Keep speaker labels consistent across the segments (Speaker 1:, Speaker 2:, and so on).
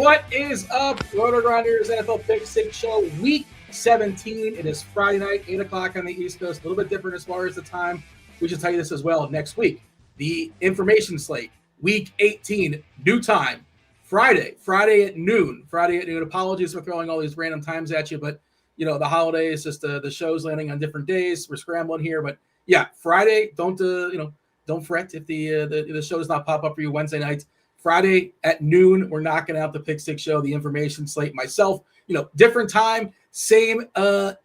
Speaker 1: What is up, RotoGrinders NFL Pick 6 Show, Week 17. It is Friday night, 8 o'clock on the East Coast. A little bit different as far as the time. We should tell you this as well. Next week, the information slate, Week 18, new time, Friday at noon. Apologies for throwing all these random times at you, but, you know, the holidays, just the show's landing on different days. We're scrambling here, but, yeah, Friday, don't fret if the show does not pop up for you Wednesday nights. Friday at noon, we're knocking out the Pick 6 Show, the information slate. Myself, different time, same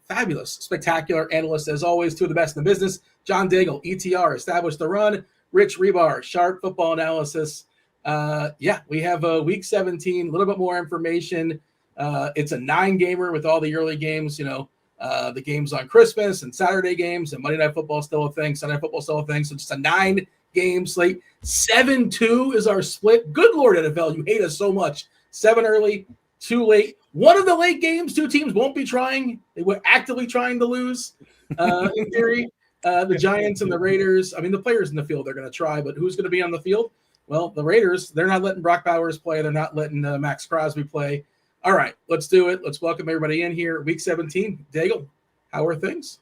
Speaker 1: fabulous, spectacular analyst as always, two of the best in the business. John Daigle, ETR, established the run. Rich Hribar, sharp football analysis. We have Week 17, a little bit more information. It's a 9-gamer with all the early games, the games on Christmas and Saturday games, and Monday Night Football still a thing, Sunday Night Football still a thing. So just a 9-game slate. 7-2 is our split. Good Lord, NFL, you hate us so much. 7 early, 2 late. One of the late games, 2 teams won't be trying. They were actively trying to lose, in theory. The Giants and the Raiders. I mean, the players in the field are going to try, but who's going to be on the field? Well, the Raiders, they're not letting Brock Bowers play. They're not letting Max Crosby play. All right, let's do it. Let's welcome everybody in here. Week 17. Daigle, how are things?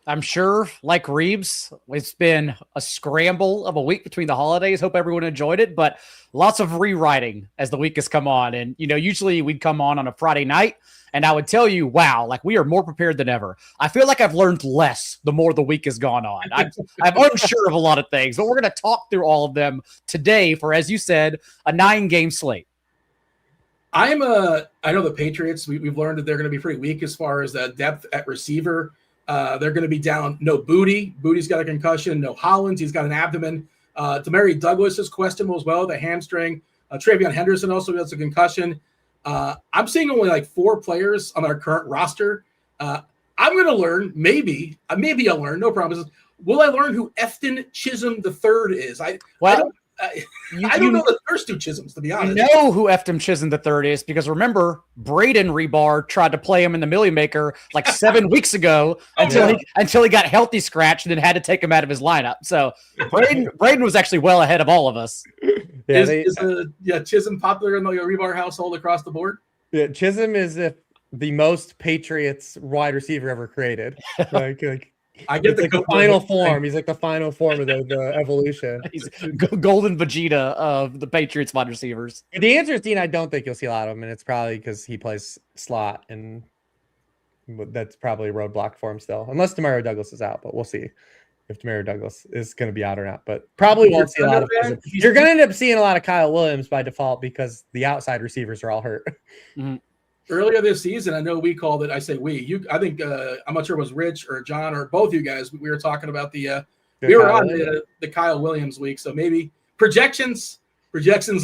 Speaker 2: I'm sure, like Reebs, it's been a scramble of a week between the holidays. Hope everyone enjoyed it, but lots of rewriting as the week has come on. And, usually we'd come on a Friday night, and I would tell you, wow, like we are more prepared than ever. I feel like I've learned less the more the week has gone on. I'm unsure of a lot of things, but we're going to talk through all of them today for, as you said, a 9-game slate.
Speaker 1: I know the Patriots, we've learned that they're going to be pretty weak as far as depth at receiver. They're going to be down. No Booty. Booty's got a concussion. No Hollins. He's got an abdomen. Demary Douglas is questionable as well, the hamstring. Travion Henderson also has a concussion. I'm seeing only like 4 players on our current roster. I'm going to learn, maybe I'll learn, no promises. Will I learn who Efton Chisholm III is? I don't know the first 2 Chisholms, to be honest.
Speaker 2: You know who Efton Chisholm III is because remember, Braden Hribar tried to play him in the Millie Maker like 7 weeks ago until he got healthy scratch and then had to take him out of his lineup. So Braden was actually well ahead of all of us.
Speaker 1: Is Chisholm popular in the Hribar household across the board?
Speaker 3: Yeah, Chisholm is the most Patriots wide receiver ever created.
Speaker 1: I get the
Speaker 3: final form. He's like the final form of the evolution.
Speaker 2: He's golden Vegeta of the Patriots wide receivers.
Speaker 3: The answer is, Dean, I don't think you'll see a lot of him, and it's probably because he plays slot, and that's probably a roadblock for him still, unless Demario Douglas is out. But we'll see if Demario Douglas is going to be out or not. But probably won't see a lot of him. You're going to end up seeing a lot of Kyle Williams by default because the outside receivers are all hurt.
Speaker 2: Mm-hmm.
Speaker 1: Earlier this season, I know we called it. I say we. I think I'm not sure it was Rich or John or both you guys. We were talking about we were on the Kyle Williams week. So maybe projections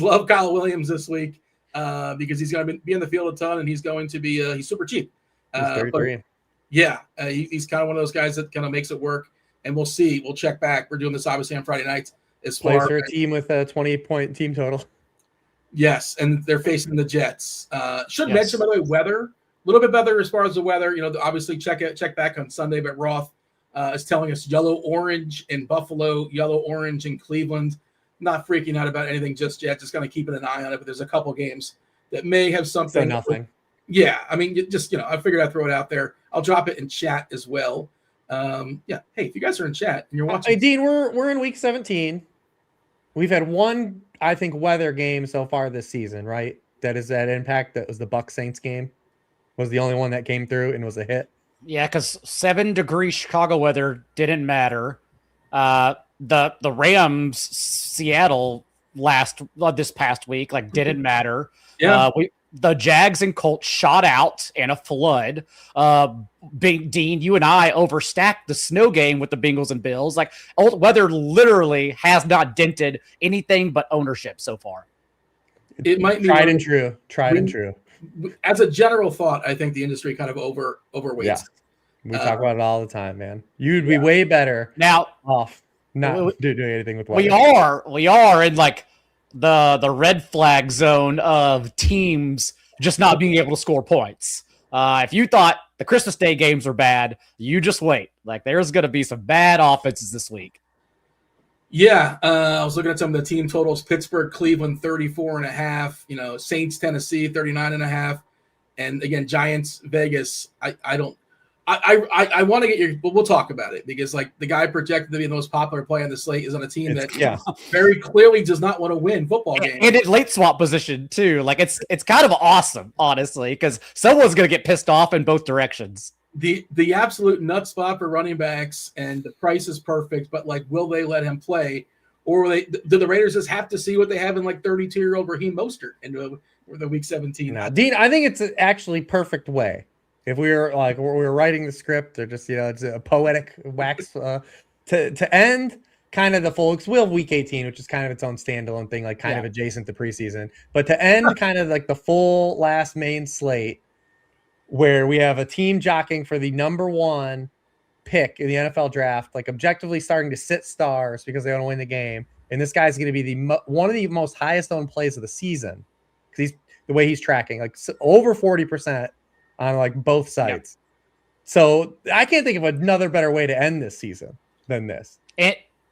Speaker 1: love Kyle Williams this week because he's going to be in the field a ton and he's going to be he's super cheap.
Speaker 3: He's 33.
Speaker 1: He's kind of one of those guys that kind of makes it work. And we'll see. We'll check back. We're doing this obviously on Friday nights.
Speaker 3: Plays for a team with a 28-point team total.
Speaker 1: Yes, and they're facing the Jets. Mention, by the way, weather. A little bit better as far as the weather. Obviously check back on Sunday, but Roth is telling us yellow-orange in Buffalo, yellow-orange in Cleveland. Not freaking out about anything just yet. Just kind of keeping an eye on it, but there's a couple games that may have something.
Speaker 3: So nothing.
Speaker 1: Yeah, I mean, I figured I'd throw it out there. I'll drop it in chat as well. Hey, if you guys are in chat and you're watching.
Speaker 3: Hey, Dean, we're in week 17. We've had one, I think, weather game so far this season, right? That is that impact. That was the Bucs Saints game. Was the only one that came through and was a hit.
Speaker 2: Yeah, because 7-degree Chicago weather didn't matter. The Rams Seattle this past week didn't matter.
Speaker 1: Yeah.
Speaker 2: The Jags and Colts shot out in a flood. Dean, you and I overstacked the snow game with the Bengals and Bills. Weather literally has not dented anything but ownership so far.
Speaker 1: It might be
Speaker 3: tried and true.
Speaker 1: As a general thought, I think the industry kind of overweights.
Speaker 3: Yeah. We talk about it all the time, man. You'd be way better
Speaker 2: now
Speaker 3: off not doing anything with weather.
Speaker 2: We are in the red flag zone of teams just not being able to score points. If you thought the Christmas Day games are bad, you just wait. There's going to be some bad offenses this week.
Speaker 1: Yeah, I was looking at some of the team totals. Pittsburgh, Cleveland, 34.5. Saints, Tennessee, 39.5. And again, Giants, Vegas. I want to get your, but we'll talk about it because like the guy projected to be the most popular play on the slate is on a team that very clearly does not want to win football games.
Speaker 2: And in late swap position too. Like it's kind of awesome, honestly, because someone's going to get pissed off in both directions.
Speaker 1: The absolute nut spot for running backs, and the price is perfect, but like, will they let him play, or do the Raiders just have to see what they have in like 32-year-old Raheem Mostert in the week 17?
Speaker 3: No, Dean, I think it's actually perfect way. If we were writing the script, or just it's a poetic wax to end kind of the full. We'll have week 18, which is kind of its own standalone thing, like kind of adjacent to preseason, but to end kind of like the full last main slate, where we have a team jockeying for the number one pick in the NFL draft, like objectively starting to sit stars because they want to win the game. And this guy's going to be one of the most highest owned plays of the season because the way he's tracking, like over 40% on like both sides. Yep. So I can't think of another better way to end this season than this.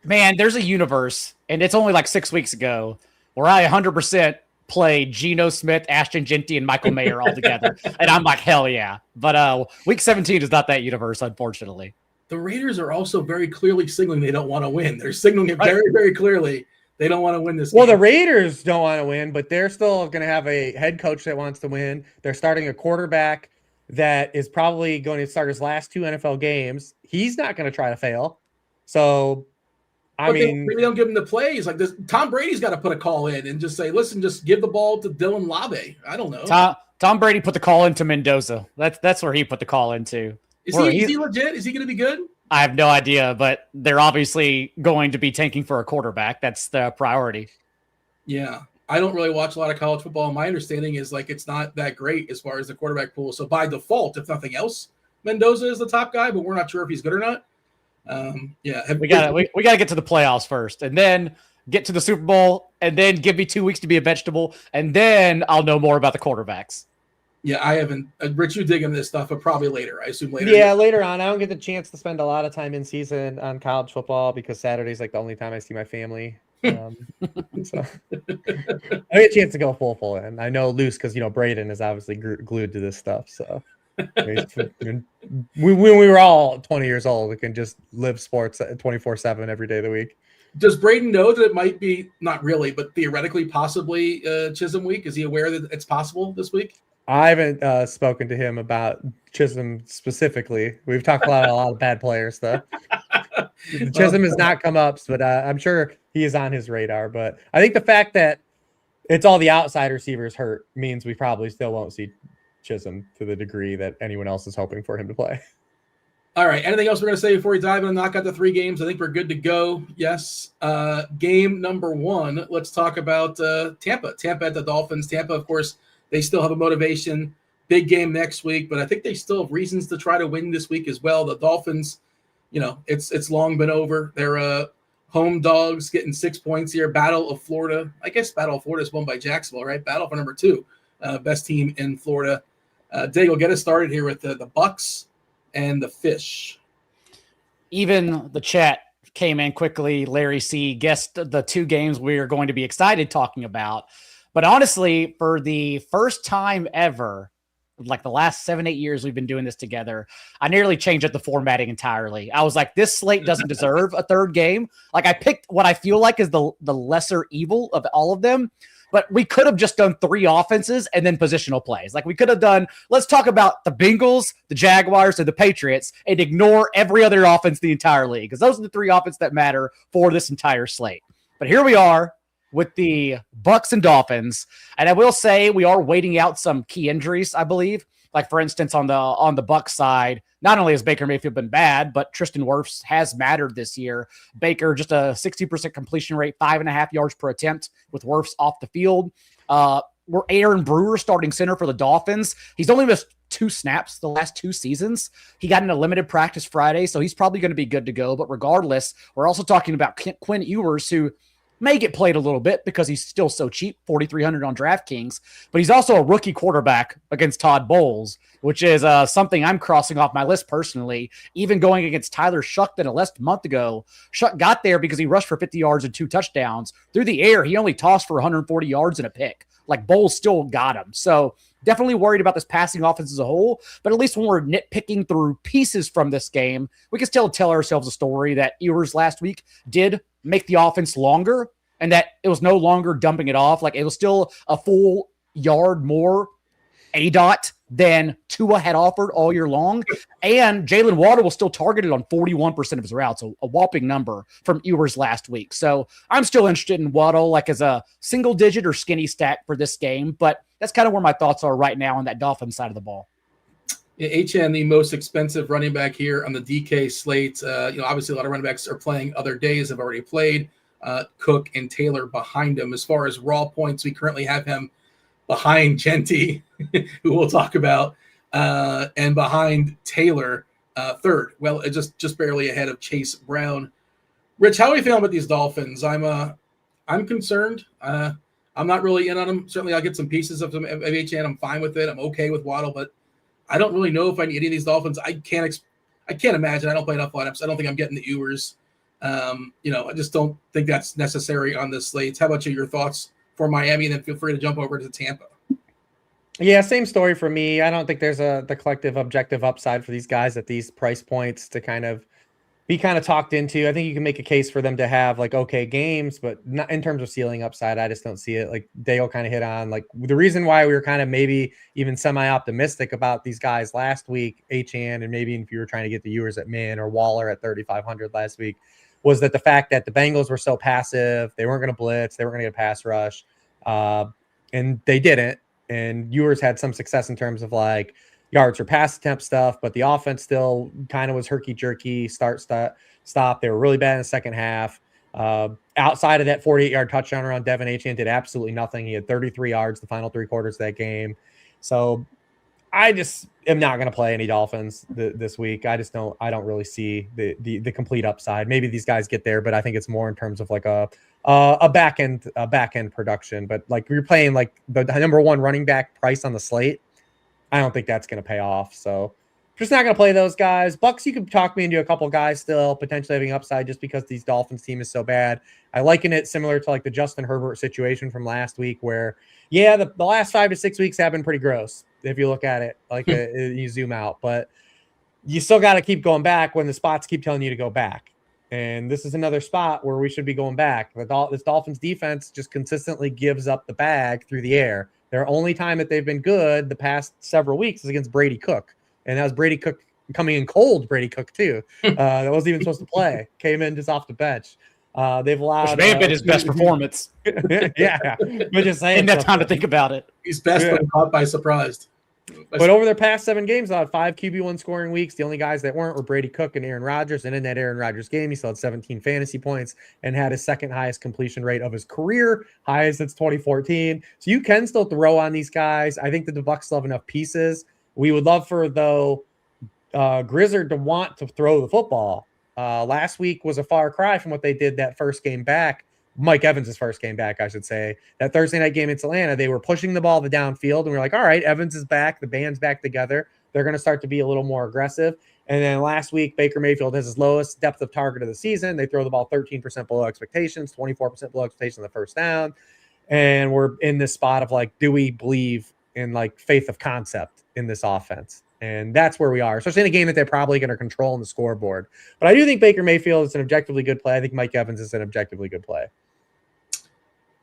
Speaker 2: Man, there's a universe, and it's only like 6 weeks ago, where I 100% play Geno Smith, Ashton Genty, and Michael Mayer all together. And I'm like, hell yeah. But week 17 is not that universe, unfortunately.
Speaker 1: The Raiders are also very clearly signaling they don't want to win. They're signaling it very, very clearly. They don't want to win this game.
Speaker 3: Well, the Raiders don't want to win, but they're still going to have a head coach that wants to win. They're starting a quarterback that is probably going to start his last 2 NFL games. He's not going to try to fail. So maybe
Speaker 1: they don't give him the plays like this. Tom Brady's got to put a call in and just say, listen, just give the ball to Dylan Labe. I don't know.
Speaker 2: Tom Brady put the call into Mendoza. That's where he put the call into.
Speaker 1: Is he legit? Is he going to be good?
Speaker 2: I have no idea, but they're obviously going to be tanking for a quarterback. That's the priority.
Speaker 1: Yeah. I don't really watch a lot of college football. My understanding is like it's not that great as far as the quarterback pool. So by default, if nothing else, Mendoza is the top guy, but we're not sure if he's good or not.
Speaker 2: We gotta get to the playoffs first, and then get to the Super Bowl, and then give me 2 weeks to be a vegetable, and then I'll know more about the quarterbacks.
Speaker 1: Yeah, I haven't. Rich, you dig into this stuff, but probably later. I assume later.
Speaker 3: Yeah, later on. I don't get the chance to spend a lot of time in season on college football because Saturday's like the only time I see my family. So I get a chance to go full in. I know loose because Braden is obviously glued to this stuff. So when we were all 20 years old, we can just live sports 24/7 every day of the week.
Speaker 1: Does Braden know that it might be not really, but theoretically possibly Chisholm week? Is he aware that it's possible this week?
Speaker 3: I haven't spoken to him about Chisholm specifically. We've talked a lot of bad players though. Chisholm has not come up, but I'm sure he is on his radar. But I think the fact that it's all the outside receivers hurt means we probably still won't see Chisholm to the degree that anyone else is hoping for him to play.
Speaker 1: All right. Anything else we're going to say before we dive in and knock out the 3 games? I think we're good to go. Yes. Game number 1. Let's talk about Tampa. Tampa at the Dolphins. Tampa, of course, they still have a motivation. Big game next week, but I think they still have reasons to try to win this week as well. The Dolphins, it's long been over. They're home dogs getting 6 points here. Battle of Florida. I guess Battle of Florida is won by Jacksonville, right? Battle for number 2. Best team in Florida. Daigle, get us started here with the Bucks and the Fish.
Speaker 2: Even the chat came in quickly. Larry C guessed the 2 games we are going to be excited talking about. But honestly, for the first time ever, like the last 7-8 years we've been doing this together, I nearly changed up the formatting entirely. I was like, this slate doesn't deserve a 3rd game. Like I picked what I feel like is the lesser evil of all of them. But we could have just done 3 offenses and then positional plays. Like we could have done, let's talk about the Bengals, the Jaguars, and the Patriots and ignore every other offense the entire league. Because those are the 3 offenses that matter for this entire slate. But here we are with the Bucks and Dolphins. And I will say we are waiting out some key injuries, I believe. Like for instance, on the Bucks side, not only has Baker Mayfield been bad, but Tristan Wirfs has mattered this year. Baker, just a 60% completion rate, 5.5 yards per attempt with Wirfs off the field. We're Aaron Brewer starting center for the Dolphins. He's only missed 2 snaps the last 2 seasons. He got in a limited practice Friday, so he's probably going to be good to go. But regardless, we're also talking about Quinn Ewers, who may get played a little bit because he's still so cheap, 4,300 on DraftKings, but he's also a rookie quarterback against Todd Bowles, which is something I'm crossing off my list personally. Even going against Tyler Shuckton less month ago, Shuck got there because he rushed for 50 yards and 2 touchdowns. Through the air, he only tossed for 140 yards and a pick. Like, Bowles still got him. So definitely worried about this passing offense as a whole, but at least when we're nitpicking through pieces from this game, we can still tell ourselves a story that Ewers last week did make the offense longer, and that it was no longer dumping it off. Like, it was still a full yard more ADOT than Tua had offered all year long. And Jalen Waddle was still targeted on 41% of his routes, a whopping number from Ewers last week. So I'm still interested in Waddle, like as a single digit or skinny stack for this game, but that's kind of where my thoughts are right now on that Dolphins side of the ball.
Speaker 1: HN, the most expensive running back here on the DK slate. Obviously a lot of running backs are playing other days, have already played. Cook and Taylor behind him. As far as raw points, we currently have him behind Genty, who we'll talk about, and behind Taylor, third. Well, just barely ahead of Chase Brown. Rich, how are you feeling about these Dolphins? I'm concerned. I'm not really in on them. Certainly, I'll get some pieces of HN. I'm fine with it. I'm okay with Waddle, but I don't really know if I need any of these Dolphins. I can't imagine. I don't play enough lineups. I don't think I'm getting the Ewers. I just don't think that's necessary on this slate. How about you? Your thoughts for Miami, and then feel free to jump over to Tampa.
Speaker 3: Yeah, same story for me. I don't think there's the collective objective upside for these guys at these price points to kind of be talked into. I think you can make a case for them to have like okay games, but not in terms of ceiling upside. I just don't see it. Like Daigle kind of hit on, like the reason why we were kind of maybe even semi-optimistic about these guys last week, HN, and maybe if you were trying to get the Ewers at min or Waller at 3,500 last week, was that the fact that the Bengals were so passive, they weren't going to blitz, they weren't going to get a pass rush, and they didn't. And Ewers had some success in terms of like yards or pass attempt stuff, but the offense still kind of was herky-jerky, start, stop. They were really bad in the second half. Outside of that 48-yard touchdown around Devin Achane, did absolutely nothing. He had 33 yards the final 3 quarters of that game. So I just am not going to play any Dolphins this week. I don't really see the complete upside. Maybe these guys get there, but I think it's more in terms of like a back end production. But like you're playing like the number 1 running back price on the slate, I don't think that's going to pay off. So just not going to play those guys. Bucks, you could talk me into a couple guys still potentially having upside just because these Dolphins team is so bad. I liken it similar to like the Justin Herbert situation from last week where, yeah, the last 5 to 6 weeks have been pretty gross if you look at it, like you zoom out. But you still got to keep going back when the spots keep telling you to go back. And this is another spot where we should be going back. This Dolphins defense just consistently gives up the bag through the air. Their only time that they've been good the past several weeks is against Brady Cook. And that was Brady Cook coming in cold, Brady Cook too. That wasn't even supposed to play. Came in just off the bench. They've allowed.
Speaker 2: Which may have been his best performance.
Speaker 3: Yeah. But just saying.
Speaker 2: Didn't have time to think about it.
Speaker 1: He's best when caught by surprise.
Speaker 3: But over their past 7 games, they had 5 QB1 scoring weeks. The only guys that weren't were Brady Cook and Aaron Rodgers. And in that Aaron Rodgers game, he still had 17 fantasy points and had his second highest completion rate of his career, highest since 2014. So you can still throw on these guys. I think that the Bucs still have enough pieces. We would love for, though, Grizzard to want to throw the football. Last week was a far cry from what they did that first game back. Mike Evans' first game back, I should say. That Thursday night game in Atlanta, they were pushing the ball the downfield, and we're like, all right, Evans is back. The band's back together. They're going to start to be a little more aggressive. And then last week, Baker Mayfield has his lowest depth of target of the season. They throw the ball 13% below expectations, 24% below expectations on the first down. And we're in this spot of like, do we believe in like faith of concept in this offense? And that's where we are, especially in a game that they're probably going to control on the scoreboard. But I do think Baker Mayfield is an objectively good play. I think Mike Evans is an objectively good play.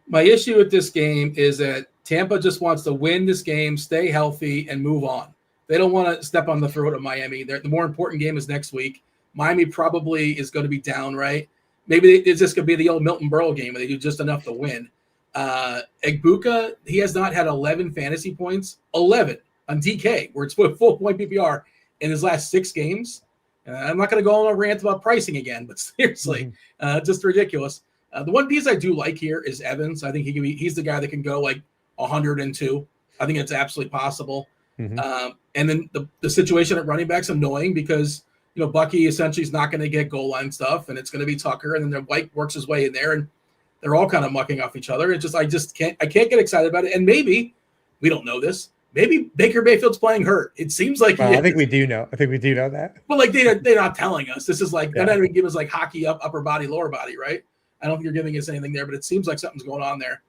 Speaker 1: My issue with this game is that Tampa just wants to win this game, stay healthy, and move on. They don't want to step on the throat of Miami. The more important game is next week. Miami probably is going to be down, right? Maybe it's just going to be the old Milton Berle game where they do just enough to win. Egbuka, he has not had 11 fantasy points, 11 on DK, where it's full point PPR in his last 6 games. I'm not going to go on a rant about pricing again, but seriously, just ridiculous. The one piece I do like here is Evans. I think he's the guy that can go like 102. I think it's absolutely possible. And then the situation at running back's annoying because, Bucky essentially is not going to get goal line stuff, and it's going to be Tucker, and then White works his way in there. And They're all kind of mucking off each other. I can't get excited about it. And maybe we don't know this. Maybe Baker Mayfield's playing hurt. It seems like
Speaker 3: I think we do know. I think we do know that.
Speaker 1: But like they're not telling us. This is like they're not even giving us like hockey upper body, lower body, right? I don't think you're giving us anything there, but it seems like something's going on there.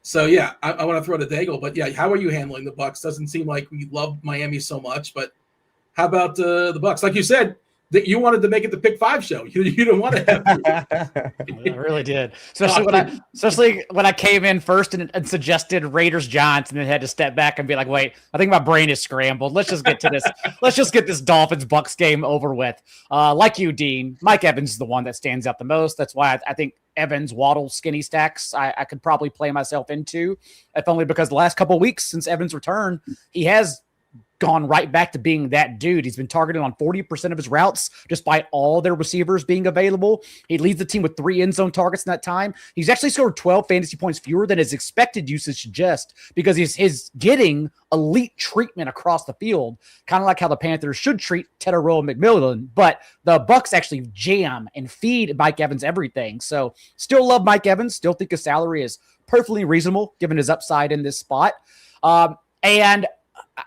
Speaker 1: So yeah, I want to throw to Daigle, but yeah, how are you handling the Bucks? Doesn't seem like we love Miami so much, but how about the Bucks? Like you said, that you wanted to make it the Pick 5 show. You didn't want to have.
Speaker 2: I really did, especially when I came in first and suggested Raiders Giants, and then had to step back and be like, wait, I think my brain is scrambled. Let's just get to this. Let's just get this Dolphins Bucks game over with. Like you, Dean, Mike Evans is the one that stands out the most. That's why I think Evans, Waddle, skinny stacks I could probably play myself into, if only because the last couple of weeks since Evans' return, he has gone right back to being that dude. He's been targeted on 40% of his routes, despite all their receivers being available. He leads the team with 3 end zone targets in that time. He's actually scored 12 fantasy points fewer than his expected usage suggests, because he's getting elite treatment across the field, kind of like how the Panthers should treat Tetairoa McMillan. But the Bucks actually jam and feed Mike Evans everything. So still love Mike Evans. Still think his salary is perfectly reasonable given his upside in this spot. And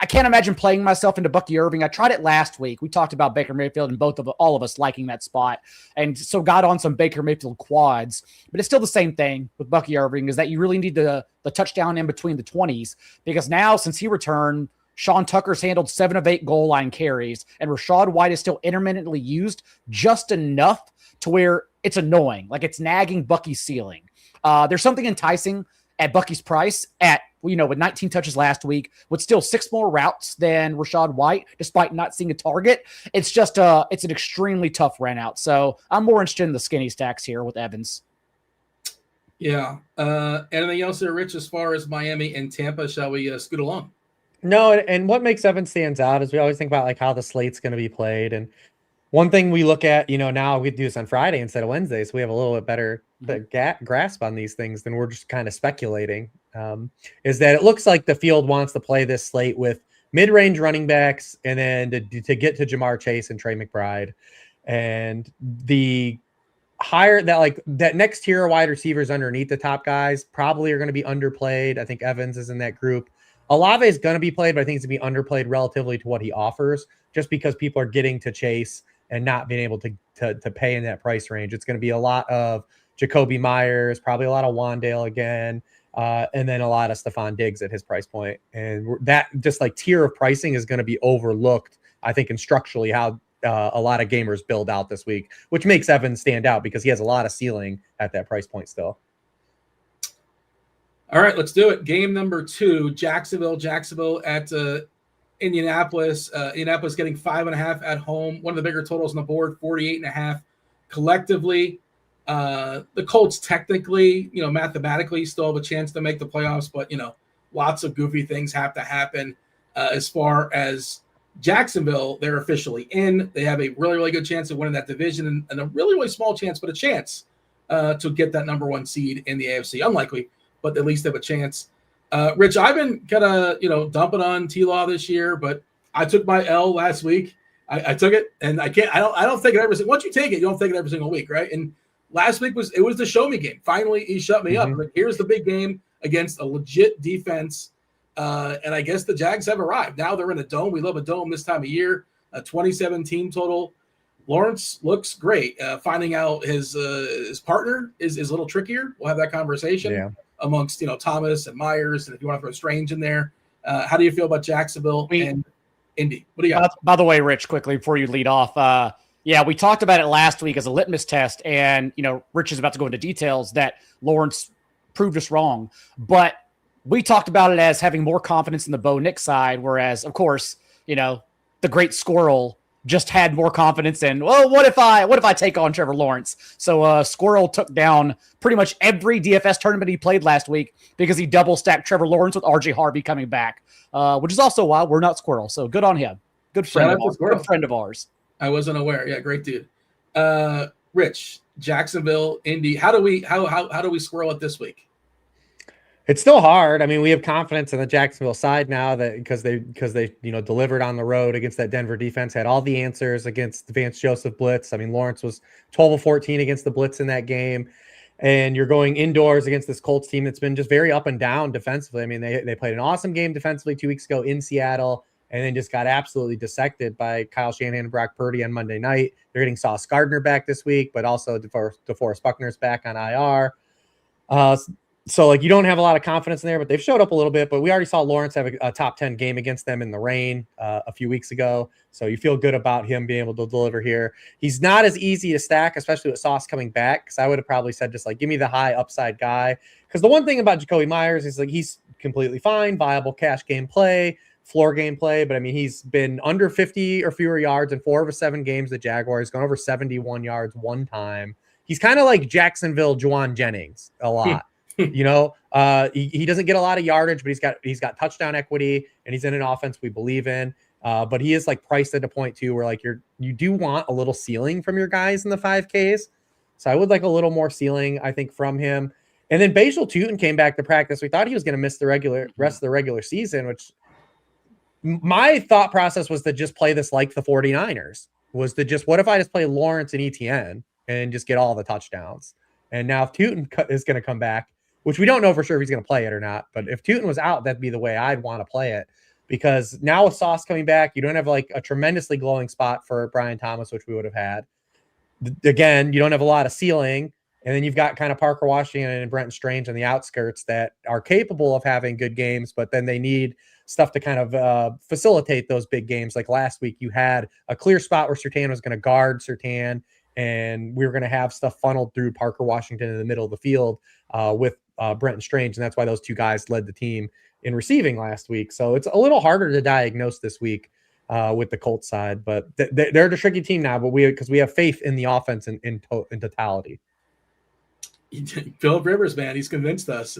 Speaker 2: I can't imagine playing myself into Bucky Irving. I tried it last week. We talked about Baker Mayfield and all of us liking that spot, and so got on some Baker Mayfield quads. But it's still the same thing with Bucky Irving, is that you really need the touchdown in between the 20s, because now since he returned, Sean Tucker's handled 7 of 8 goal line carries, and Rachaad White is still intermittently used just enough to where it's annoying, like it's nagging Bucky's ceiling. There's something enticing at Bucky's price at, with 19 touches last week, with still 6 more routes than Rachaad White, despite not seeing a target. It's just it's an extremely tough run out. So I'm more interested in the skinny stacks here with Evans.
Speaker 1: Yeah. Anything else there, Rich, as far as Miami and Tampa? Shall we scoot along?
Speaker 3: No, and what makes Evans stands out is we always think about like how the slate's going to be played. And one thing we look at, now we do this on Friday instead of Wednesday, so we have a little bit better grasp on these things than we're just kind of speculating. Is that it looks like the field wants to play this slate with mid-range running backs, and then to get to Jamar Chase and Trey McBride, and the higher that next tier of wide receivers underneath the top guys probably are going to be underplayed. I think Evans is in that group. Olave is going to be played, but I think it's going to be underplayed relatively to what he offers, just because people are getting to Chase and not being able to pay in that price range. It's going to be a lot of Jacoby Myers, probably a lot of Wandale again, and then a lot of Stephon Diggs at his price point. And that just like tier of pricing is going to be overlooked, I think, in structurally how a lot of gamers build out this week, which makes Evans stand out because he has a lot of ceiling at that price point still.
Speaker 1: All right, let's do it. Game number 2, Jacksonville at Indianapolis. Indianapolis getting 5.5 at home. One of the bigger totals on the board, 48.5 collectively. The Colts technically, mathematically still have a chance to make the playoffs, but, lots of goofy things have to happen. As far as Jacksonville, they're officially in. They have a really, really good chance of winning that division, and a really, really small chance, but a chance to get that number 1 seed in the AFC. Unlikely, but at least they have a chance. Rich, I've been kind of, dumping on T-Law this year, but I took my L last week. I took it, and I don't take it every single. Once you take it, you don't take it every single week, right? And last week was the show me game. Finally, he shut me up. Like, here's the big game against a legit defense, and I guess the Jags have arrived. Now they're in a dome. We love a dome this time of year. A 27 team total. Lawrence looks great. Finding out his partner is a little trickier. We'll have that conversation amongst Thomas and Myers, and if you want to throw Strange in there. How do you feel about Jacksonville and Indy? What do you got?
Speaker 2: By the way, Rich, quickly before you lead off, we talked about it last week as a litmus test, and Rich is about to go into details that Lawrence proved us wrong, but we talked about it as having more confidence in the Bo Nix side, whereas of course the great Squirrel just had more confidence in, well, what if I take on Trevor Lawrence? So Squirrel took down pretty much every DFS tournament he played last week because he double stacked Trevor Lawrence with RJ Harvey coming back, which is also why we're not Squirrel. So good on him. Good friend of ours.
Speaker 1: I wasn't aware. Yeah, great dude. Rich, Jacksonville, Indy. How do we squirrel it this week?
Speaker 3: It's still hard. I mean, we have confidence in the Jacksonville side now that because they delivered on the road against that Denver defense, had all the answers against Vance Joseph blitz. I mean, Lawrence was 12 of 14 against the blitz in that game. and you're going indoors against this Colts team that's been just very up and down defensively. I mean, they played an awesome game defensively 2 weeks ago in Seattle, and then just got absolutely dissected by Kyle Shanahan and Brock Purdy on Monday night. They're getting Sauce Gardner back this week, but also DeForest Buckner's back on IR. So like you don't have a lot of confidence in there, but they've showed up a little bit. But we already saw Lawrence have a top 10 game against them in the rain a few weeks ago. So you feel good about him being able to deliver here. He's not as easy to stack, especially with Sauce coming back. Because I would have probably said just like give me the high upside guy. Because the one thing about Jacoby Myers is like he's completely fine, viable cash game play, floor game play. But I mean he's been under 50 or fewer yards in 4 of his 7 games. The Jaguars gone over 71 yards one time. He's kind of like Jacksonville Juwan Jennings a lot. You know, he doesn't get a lot of yardage, but he's got touchdown equity, and he's in an offense we believe in. But he is like priced at a point too where like you do want a little ceiling from your guys in the 5Ks. So I would like a little more ceiling, I think, from him. And then Bajal Tutin came back to practice. We thought he was going to miss the rest of the regular season, which my thought process was to just play this like the 49ers, was to just what if I just play Lawrence and ETN and just get all the touchdowns. And now if Tutin is going to come back, which we don't know for sure if he's going to play it or not. But if Tutin was out, that'd be the way I'd want to play it. Because now with Sauce coming back, you don't have like a tremendously glowing spot for Brian Thomas, which we would have had. Again, you don't have a lot of ceiling. And then you've got kind of Parker Washington and Brenton Strange on the outskirts that are capable of having good games, but then they need stuff to kind of facilitate those big games. Like last week, you had a clear spot where Surtain was going to guard Surtain, and we were going to have stuff funneled through Parker Washington in the middle of the field with Brenton Strange, and that's why those two guys led the team in receiving last week. So it's a little harder to diagnose this week with the Colts side, but they're the tricky team now. But because we have faith in the offense in totality.
Speaker 1: Philip Rivers, man, he's convinced us.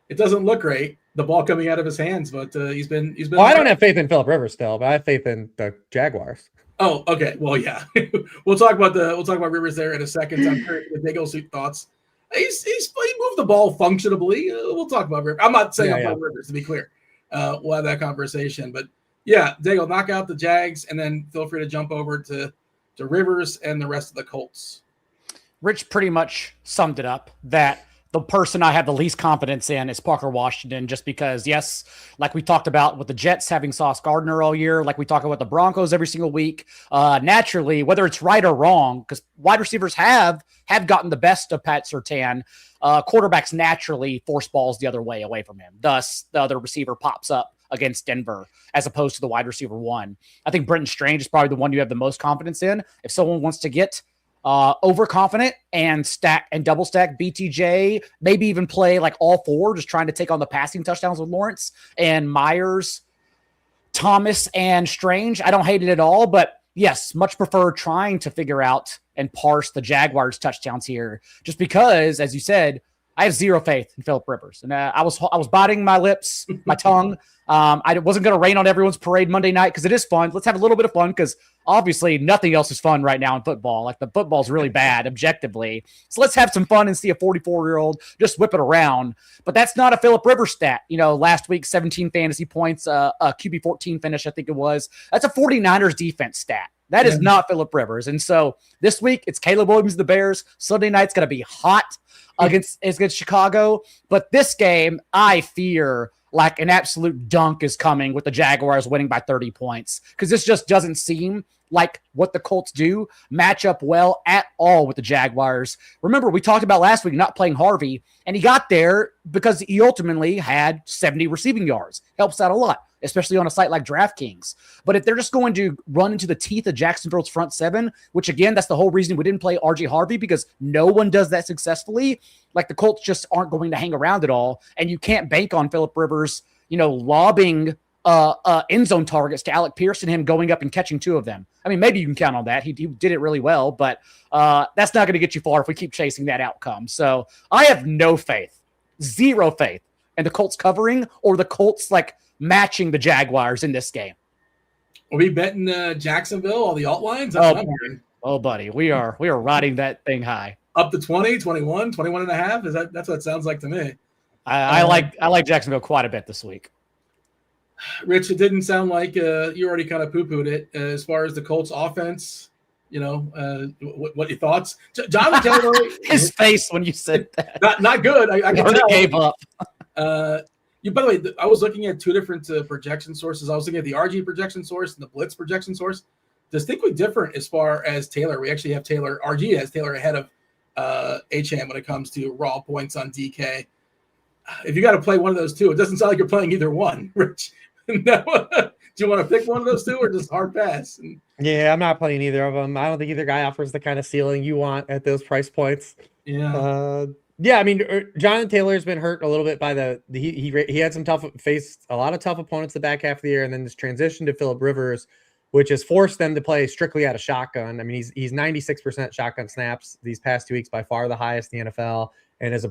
Speaker 1: It doesn't look great, the ball coming out of his hands, but he's been.
Speaker 3: Well, I don't have faith in Philip Rivers still, but I have faith in the Jaguars.
Speaker 1: Oh, okay. Well, yeah, we'll talk about Rivers there in a second. I'm curious the Daigle's thoughts. He moved the ball functionably. We'll talk about Rivers. I'm not saying about Rivers, to be clear. We'll have that conversation. But yeah, Daigle, knock out the Jags, and then feel free to jump over to Rivers and the rest of the Colts.
Speaker 2: Rich pretty much summed it up that the person I have the least confidence in is Parker Washington, just because, yes, like we talked about with the Jets having Sauce Gardner all year, like we talk about the Broncos every single week, naturally, whether it's right or wrong, because wide receivers have gotten the best of Pat Surtain, quarterbacks naturally force balls the other way away from him. Thus, the other receiver pops up against Denver as opposed to the wide receiver one. I think Brenton Strange is probably the one you have the most confidence in. If someone wants to get overconfident and stack and double stack BTJ, maybe even play like all 4, just trying to take on the passing touchdowns with Lawrence and Myers, Thomas, and Strange. I don't hate it at all, but yes, much prefer trying to figure out and parse the Jaguars touchdowns here, just because, as you said, I have zero faith in Philip Rivers. And I was biting my lips, my tongue. I wasn't going to rain on everyone's parade Monday night because it is fun. Let's have a little bit of fun because obviously nothing else is fun right now in football. Like the football's really bad objectively. So let's have some fun and see a 44-year-old just whip it around. But that's not a Philip Rivers stat. You know, last week, 17 fantasy points, a QB 14 finish, I think it was. That's a 49ers defense stat. That is not Philip Rivers. And so this week, it's Caleb Williams, the Bears. Sunday night's going to be hot against Chicago. But this game, I fear like an absolute dunk is coming with the Jaguars winning by 30 points, because this just doesn't seem like what the Colts do match up well at all with the Jaguars. Remember, we talked about last week not playing Harvey, and he got there because he ultimately had 70 receiving yards. Helps out a lot, especially on a site like DraftKings. But if they're just going to run into the teeth of Jacksonville's front 7, which again, that's the whole reason we didn't play RJ Harvey, because no one does that successfully. Like the Colts just aren't going to hang around at all. And you can't bank on Philip Rivers, lobbing end zone targets to Alec Pierce and him going up and catching 2 of them. I mean, maybe you can count on that. He did it really well, but that's not going to get you far if we keep chasing that outcome. So I have no faith, zero faith in the Colts covering or the Colts matching the Jaguars in this game.
Speaker 1: Are we betting Jacksonville, all the alt lines?
Speaker 2: Oh, buddy, we are riding that thing high.
Speaker 1: Up to 20, 21, 21 and a half? That's what it sounds like to me.
Speaker 2: I like Jacksonville quite a bit this week.
Speaker 1: Rich, it didn't sound like you already kind of poo-pooed it as far as the Colts offense. what your thoughts? Jonathan Taylor,
Speaker 2: his face when you said that.
Speaker 1: Not good. I can
Speaker 2: already
Speaker 1: tell.
Speaker 2: Gave up.
Speaker 1: By the way, I was looking at two different projection sources. I was looking at the RG projection source and the Blitz projection source. Distinctly different as far as Taylor. We actually have Taylor. RG has Taylor ahead of Achane when it comes to raw points on DK. If you got to play one of those two, it doesn't sound like you're playing either one, Rich. No. Do you want to pick one of those two or just hard pass?
Speaker 3: Yeah, I'm not playing either of them. I don't think either guy offers the kind of ceiling you want at those price points.
Speaker 1: Yeah.
Speaker 3: Yeah, I mean, Jonathan Taylor's been hurt a little bit by he had faced a lot of tough opponents the back half of the year, and then this transition to Phillip Rivers, which has forced them to play strictly out of shotgun. I mean, he's 96% shotgun snaps these past 2 weeks, by far the highest in the NFL. And as a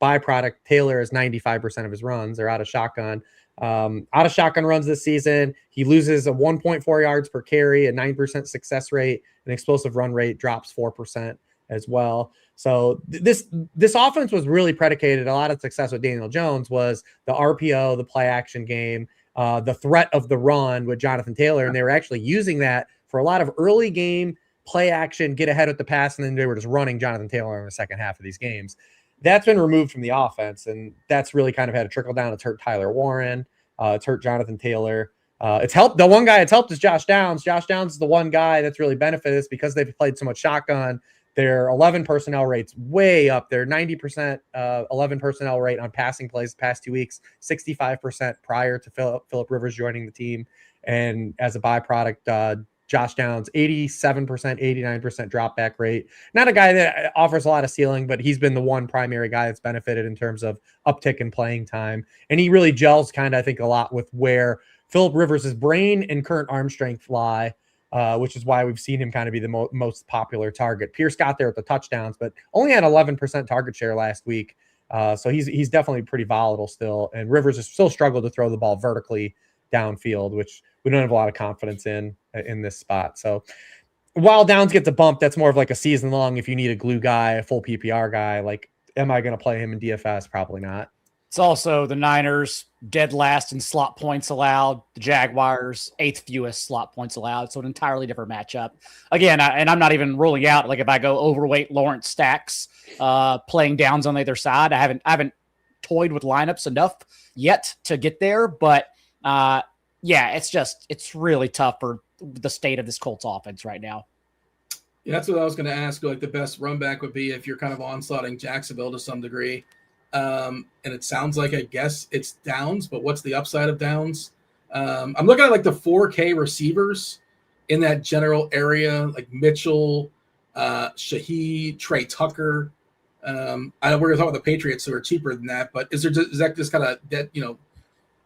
Speaker 3: byproduct, Taylor is 95% of his runs are out of shotgun. Out of shotgun runs this season, he loses a 1.4 yards per carry, a 9% success rate, an explosive run rate drops 4% as well. So this offense was really predicated. A lot of success with Daniel Jones was the RPO, the play action game, the threat of the run with Jonathan Taylor. And they were actually using that for a lot of early game play action, get ahead with the pass. And then they were just running Jonathan Taylor in the second half of these games. That's been removed from the offense. And that's really kind of had a trickle down. It's hurt Tyler Warren. It's hurt Jonathan Taylor. It's helped. The one guy it's helped is Josh Downs. Josh Downs is the one guy that's really benefited this because they've played so much shotgun. Their 11 personnel rate's way up. Their 90% 11 personnel rate on passing plays the past 2 weeks, 65% prior to Phillip Rivers joining the team. And as a byproduct, Josh Downs, 87%, 89% drop back rate. Not a guy that offers a lot of ceiling, but he's been the one primary guy that's benefited in terms of uptick in playing time. And he really gels kind of, I think, a lot with where Phillip Rivers' brain and current arm strength lie. Which is why we've seen him kind of be the most popular target. Pierce got there with the touchdowns, but only had 11% target share last week. So he's definitely pretty volatile still. And Rivers has still struggled to throw the ball vertically downfield, which we don't have a lot of confidence in this spot. So while Downs gets a bump, that's more of like a season long. If you need a glue guy, a full PPR guy, like, am I going to play him in DFS? Probably not.
Speaker 2: It's also the Niners dead last in slot points allowed. The Jaguars 8th fewest slot points allowed. So an entirely different matchup. Again, and I'm not even ruling out, like, if I go overweight Lawrence Stacks playing Downs on the other side. I haven't toyed with lineups enough yet to get there. But yeah, it's really tough for the state of this Colts offense right now.
Speaker 1: Yeah, that's what I was going to ask. Like, the best run back would be if you're kind of onslaughting Jacksonville to some degree. And it sounds like, I guess it's Downs, but what's the upside of Downs? I'm looking at like the 4K receivers in that general area, like Mitchell, Shaheed, Trey Tucker. I know we're going to talk about the Patriots who are cheaper than that, but is that just kind of dead,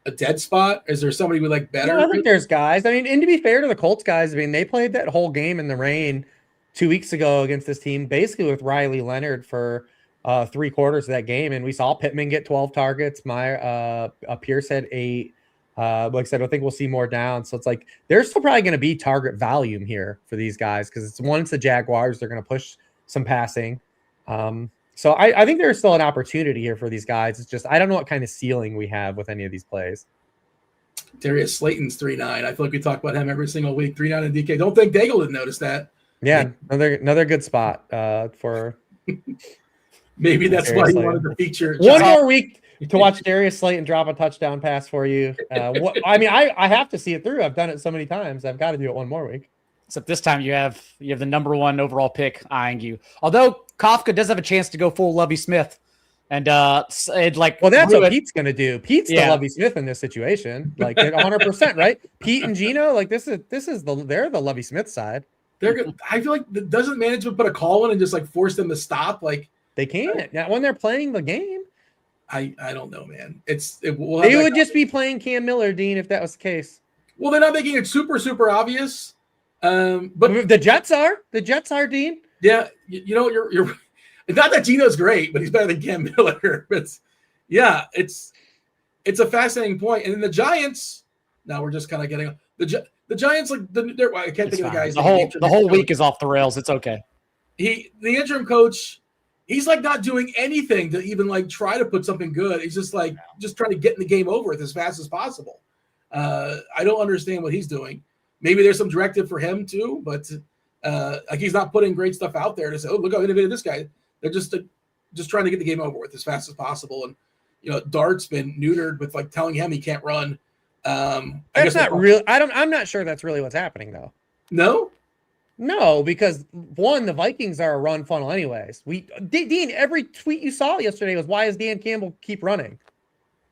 Speaker 1: a dead spot? Is there somebody we like better?
Speaker 3: Yeah, I think there's guys. I mean, and to be fair to the Colts guys, I mean, they played that whole game in the rain 2 weeks ago against this team, basically with Riley Leonard for 3 quarters of that game, and we saw Pittman get 12 targets. Pierce had 8. Like I said, I think we'll see more down. So it's like there's still probably going to be target volume here for these guys because it's the Jaguars. They're going to push some passing. So I think there's still an opportunity here for these guys. It's just I don't know what kind of ceiling we have with any of these plays.
Speaker 1: Darius Slayton's 3.9. I feel like we talk about him every single week. 3.9 in DK. Don't think Daigle didn't notice that.
Speaker 3: Yeah, another good spot for.
Speaker 1: Maybe that's why you wanted to feature
Speaker 3: one more week to watch Darius Slayton drop a touchdown pass for you. I mean, I have to see it through. I've done it so many times. I've got to do it one more week.
Speaker 2: Except this time you have the number 1 overall pick eyeing you. Although Kafka does have a chance to go full Lovie Smith, and that's
Speaker 3: what Pete's going to do. Pete's the Lovie Smith in this situation, like 100%, right? Pete and Gino, like they're the Lovie Smith side.
Speaker 1: They're good. I feel like doesn't management put a call in and just like force them to stop? Like.
Speaker 3: They can't. Not when they're playing the game.
Speaker 1: I don't know, man. They
Speaker 3: would just be playing Cam Miller, Dean, if that was the case.
Speaker 1: Well, they're not making it super, super obvious. But
Speaker 3: the Jets are. The Jets are, Dean.
Speaker 1: Yeah, you're not that Gino's great, but he's better than Cam Miller. But yeah, it's a fascinating point. And then the Giants. Now we're just kind of getting the Giants. Like I can't think of the guys.
Speaker 2: The whole week is off the rails. It's okay.
Speaker 1: The interim coach. He's like not doing anything to even like try to put something good. He's just like just trying to get in the game over with as fast as possible. I don't understand what he's doing. Maybe there's some directive for him too, but Like he's not putting great stuff out there to say, oh, look how innovative this guy. They're just trying to get the game over with as fast as possible. And, Dart's been neutered with like telling him he can't run.
Speaker 3: That's not real. I'm not sure that's really what's happening though.
Speaker 1: No,
Speaker 3: because one, the Vikings are a run funnel anyways. Dean, every tweet you saw yesterday was, why does Dan Campbell keep running?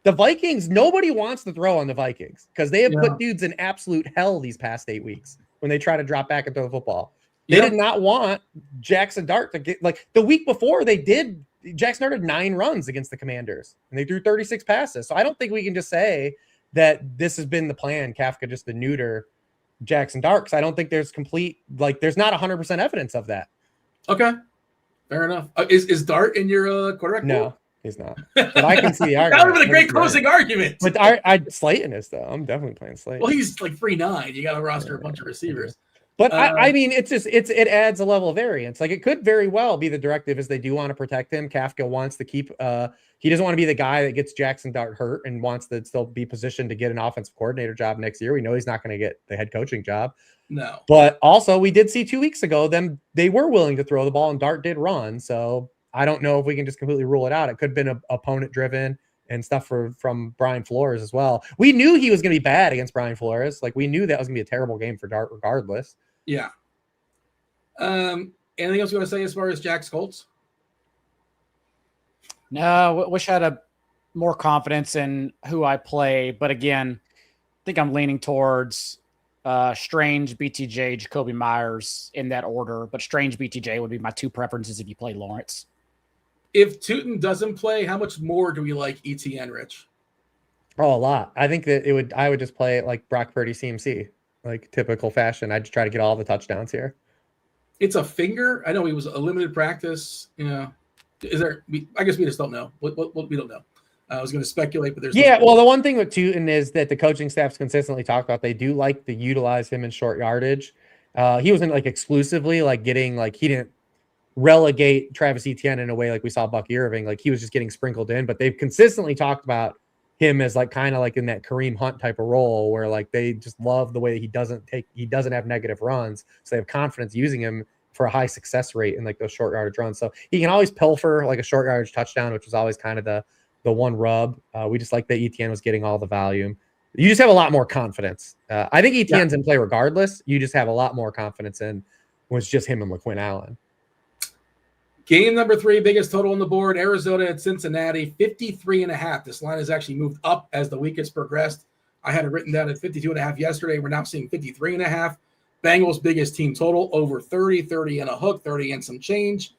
Speaker 3: The Vikings, nobody wants to throw on the Vikings because they have put dudes in absolute hell these past 8 weeks when they try to drop back and throw the football. They did not want Jackson Dart to get, like, the week before Jackson Dart had 9 runs against the Commanders and they threw 36 passes. So I don't think we can just say that this has been the plan, Kafka just to neuter Jackson Dart, because I don't think there's there's not 100% evidence of that.
Speaker 1: Okay, fair enough. Is Dart in your quarterback?
Speaker 3: No, he's not. But I can see the argument.
Speaker 1: That would have been a great closing argument.
Speaker 3: But I Slayton is though. I'm definitely playing Slayton.
Speaker 1: Well, he's like 3.9. You got to roster a bunch of receivers.
Speaker 3: But I mean, it adds a level of variance. Like it could very well be the directive is they do want to protect him. Kafka wants to keep. He doesn't want to be the guy that gets Jackson Dart hurt and wants to still be positioned to get an offensive coordinator job next year. We know he's not going to get the head coaching job.
Speaker 1: No.
Speaker 3: But also, we did see 2 weeks ago they were willing to throw the ball and Dart did run. So I don't know if we can just completely rule it out. It could have been opponent driven and stuff from Brian Flores as well. We knew he was going to be bad against Brian Flores. Like we knew that was going to be a terrible game for Dart regardless.
Speaker 1: Yeah. Anything else you want to say as far as Jack's Colts?
Speaker 2: No, wish I had a more confidence in who I play. But again, I think I'm leaning towards Strange, BTJ, Jacoby Myers in that order. But Strange, BTJ would be my 2 preferences if you play Lawrence.
Speaker 1: If Tootin doesn't play, how much more do we like ETN, Rich?
Speaker 3: Oh, a lot. I think that I would just play it like Brock Purdy CMC, like typical fashion. I'd just try to get all the touchdowns here.
Speaker 1: It's a finger. I know he was a limited practice. Is there? I guess we just don't know. We don't know. I was going to speculate, but there's
Speaker 3: well, the one thing with Tootin is that the coaching staffs consistently talk about they do like to utilize him in short yardage. He wasn't like exclusively like getting like he didn't relegate Travis Etienne in a way like we saw Bucky Irving. Like he was just getting sprinkled in, but they've consistently talked about him as like kind of like in that Kareem Hunt type of role where like they just love the way that he doesn't have negative runs, so they have confidence using him for a high success rate in like those short yardage runs. So he can always pilfer like a short yardage touchdown, which was always kind of the one rub. We just like that Etienne was getting all the volume. You just have a lot more confidence. I think Etienne's in play regardless. You just have a lot more confidence in when it's just him and LaQuinn Allen.
Speaker 1: Game number 3, biggest total on the board, Arizona at Cincinnati, 53.5. This line has actually moved up as the week has progressed. I had it written down at 52.5 yesterday. We're now seeing 53.5. Bengals biggest team total, over 30 and a hook, 30 and some change.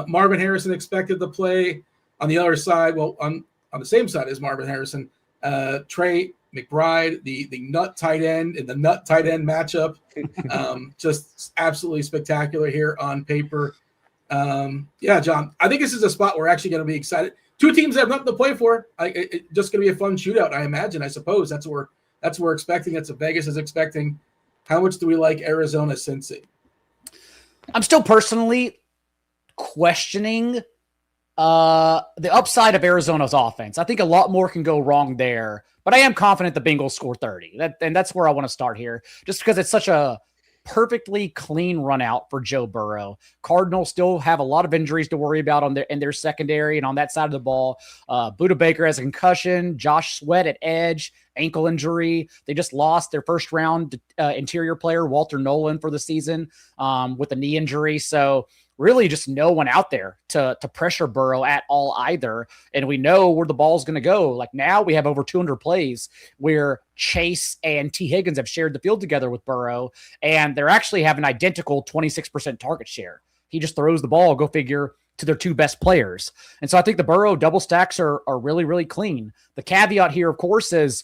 Speaker 1: Marvin Harrison expected to play. On the other side, well, on the same side as Marvin Harrison, Trey McBride, the nut tight end in the nut tight end matchup. Just absolutely spectacular here on paper. John, I think this is a spot we're actually going to be excited. 2 teams have nothing to play for. It's just going to be a fun shootout, I imagine. I suppose that's what we're expecting. That's what Vegas is expecting. How much do we like Arizona Cincy?
Speaker 2: I'm still personally questioning the upside of Arizona's offense. I think a lot more can go wrong there, but I am confident the Bengals score 30. That's where I want to start here, just because it's such a perfectly clean run out for Joe Burrow. Cardinals still have a lot of injuries to worry about in their secondary and on that side of the ball. Budda Baker has a concussion. Josh Sweat at edge, ankle injury. They just lost their first round interior player, Walter Nolan, for the season with a knee injury. So really just no one out there to pressure Burrow at all either. And we know where the ball's going to go. Like now we have over 200 plays where Chase and T. Higgins have shared the field together with Burrow, and they're actually have an identical 26% target share. He just throws the ball, go figure, to their 2 best players. And so I think the Burrow double stacks are really, really clean. The caveat here, of course, is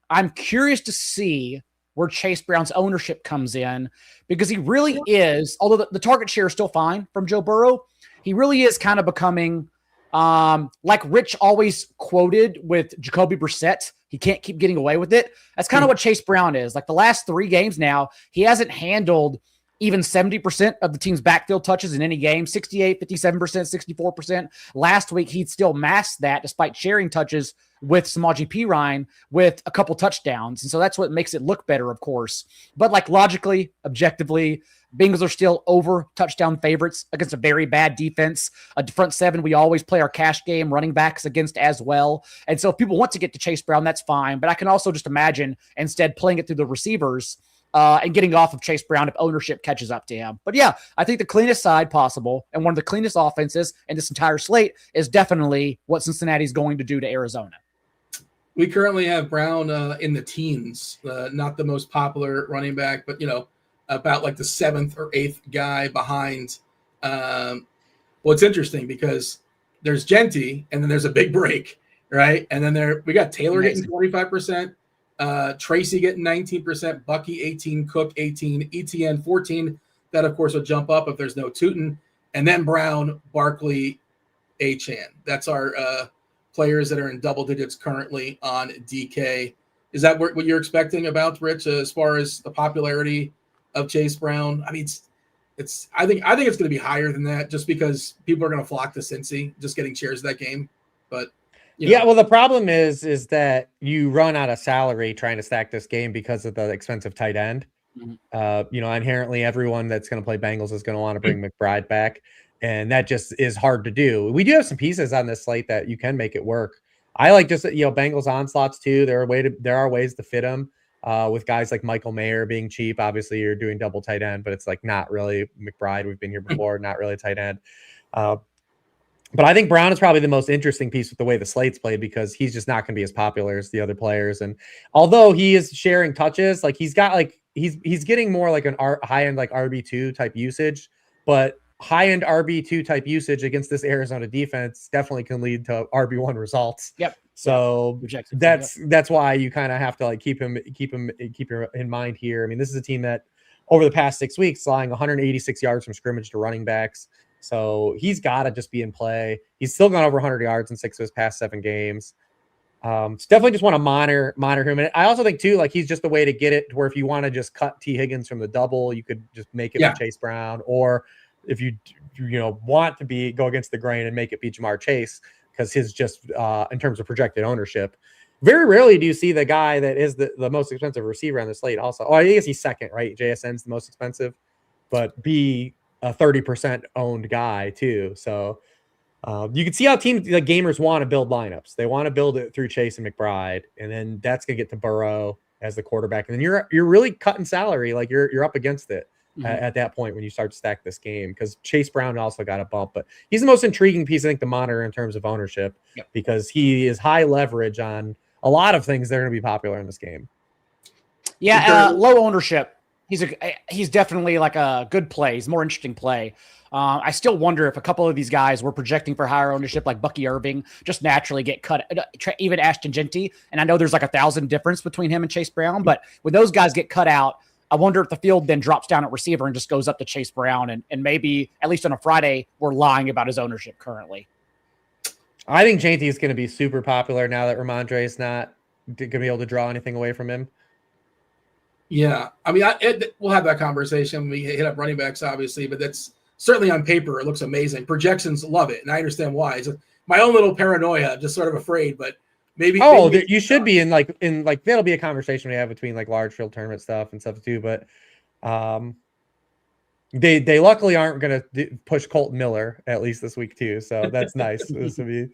Speaker 2: I'm curious to see where Chase Brown's ownership comes in, because he really is, although the target share is still fine from Joe Burrow, he really is kind of becoming like Rich always quoted with Jacoby Brissett. He can't keep getting away with it. That's kind of what Chase Brown is. Like the last 3 games now, he hasn't handled even 70% of the team's backfield touches in any game, 68, 57%, 64%. Last week, he'd still masked that despite sharing touches with Samaje Perine with a couple touchdowns. And so that's what makes it look better, of course. But like logically, objectively, Bengals are still over touchdown favorites against a very bad defense. A front seven, we always play our cash game running backs against as well. And so if people want to get to Chase Brown, that's fine. But I can also just imagine instead playing it through the receivers and getting off of Chase Brown if ownership catches up to him. But yeah, I think the cleanest side possible and one of the cleanest offenses in this entire slate is definitely what Cincinnati's going to do to Arizona.
Speaker 1: We currently have Brown in the teens, not the most popular running back, but, about like the 7th or 8th guy behind. Well, it's interesting because there's Genty and then there's a big break, right? And then we got Taylor getting 45%, Tracy getting 19%, Bucky 18, Cook 18, ETN 14. That, of course, will jump up if there's no Tootin. And then Brown, Barkley, Achane. That's our players that are in double digits currently on DK. Is that what you're expecting about, Rich, as far as the popularity of Chase Brown? I mean, I think it's going to be higher than that just because people are going to flock to Cincy just getting shares of that game. But
Speaker 3: yeah, well, the problem is that you run out of salary trying to stack this game because of the expensive tight end. Mm-hmm. Inherently everyone that's going to play Bengals is going to want to bring McBride back, and that just is hard to do. We do have some pieces on this slate that you can make it work. I like just Bengals onslots too. There are ways to fit them. With guys like Michael Mayer being cheap. Obviously, you're doing double tight end, but it's like not really McBride. We've been here before, not really tight end. But I think Brown is probably the most interesting piece with the way the slate's played because he's just not going to be as popular as the other players. And although he is sharing touches, like he's getting more like an high end like RB2 type usage, but high end RB2 type usage against this Arizona defense definitely can lead to RB1 results.
Speaker 2: Yep.
Speaker 3: So that's why you kind of have to like keep him in mind here. I mean, this is a team that over the past 6 weeks, allowing 186 yards from scrimmage to running backs. So he's got to just be in play. He's still gone over 100 yards in 6 of his past 7 games. So definitely just want to monitor him. And I also think too, like he's just a way to get it to where if you want to just cut T Higgins from the double, you could just make it with Chase Brown, or if you want to go against the grain and make it be Jamar Chase. Because his just in terms of projected ownership, very rarely do you see the guy that is the most expensive receiver on the slate also. Oh, I guess he's second, right? JSN's the most expensive, but be a 30% owned guy too. So you can see how the gamers want to build lineups. They want to build it through Chase and McBride, and then that's going to get to Burrow as the quarterback. And then you're really cutting salary. Like you're up against it. At that point when you start to stack this game, because Chase Brown also got a bump, but he's the most intriguing piece, I think, to monitor in terms of ownership because he is high leverage on a lot of things that are going to be popular in this game.
Speaker 2: Yeah, low ownership. He's definitely like a good play. He's a more interesting play. I still wonder if a couple of these guys we're projecting for higher ownership, like Bucky Irving, just naturally get cut. Even Ashton Genty, and I know there's like 1,000 difference between him and Chase Brown, but when those guys get cut out, I wonder if the field then drops down at receiver and just goes up to Chase Brown. And maybe, at least on a Friday, we're lying about his ownership currently.
Speaker 3: I think Janty is going to be super popular now that Ramondre is not going to be able to draw anything away from him.
Speaker 1: Yeah. I mean, we'll have that conversation. We hit up running backs, obviously, but that's certainly on paper. It looks amazing. Projections love it, and I understand why. It's my own little paranoia, just sort of afraid, but maybe
Speaker 3: you should be in like that'll be a conversation we have between like large field tournament stuff and stuff too. But they luckily aren't going to push Colton Miller at least this week too. So that's nice. This would be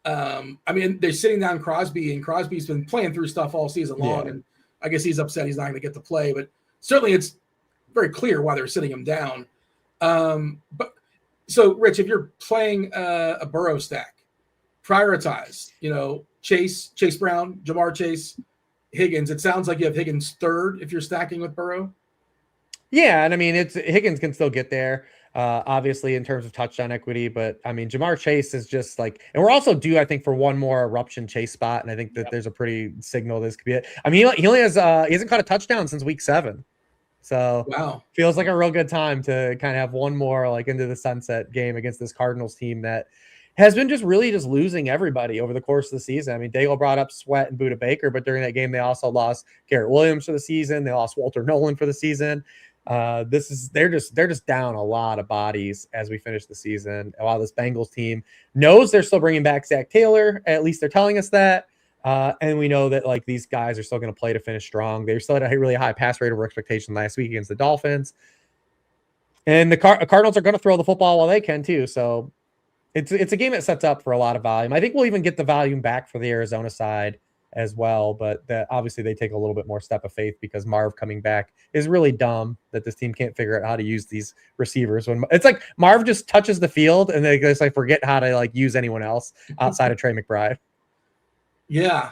Speaker 1: I mean, they're sitting down Crosby, and Crosby's been playing through stuff all season long, and I guess he's upset he's not going to get to play. But certainly, it's very clear why they're sitting him down. But so, Rich, if you're playing a Burrow stack, prioritize, Chase Brown, Jamar Chase, Higgins. It sounds like you have Higgins third if you're stacking with Burrow.
Speaker 3: Yeah, and I mean, Higgins can still get there, obviously, in terms of touchdown equity. But I mean, Jamar Chase is just like, and we're also due, I think, for one more eruption Chase spot, and I think that there's a pretty signal this could be it. I mean, he only has he hasn't caught a touchdown since week 7, so feels like a real good time to kind of have one more like into the sunset game against this Cardinals team that has been just losing everybody over the course of the season. I mean, Daigle brought up Sweat and Budda Baker, but during that game, they also lost Garrett Williams for the season. They lost Walter Nolan for the season. They're just down a lot of bodies as we finish the season. While this Bengals team knows they're still bringing back Zach Taylor, at least they're telling us that. And we know that like these guys are still going to play to finish strong. They still had a really high pass rate over expectation last week against the Dolphins. And the Cardinals are going to throw the football while they can too. So it's a game that sets up for a lot of volume. I think we'll even get the volume back for the Arizona side as well, but that obviously they take a little bit more step of faith because Marv coming back is really dumb that this team can't figure out how to use these receivers. When it's like Marv just touches the field and they just like forget how to like use anyone else outside of Trey McBride.
Speaker 1: Yeah.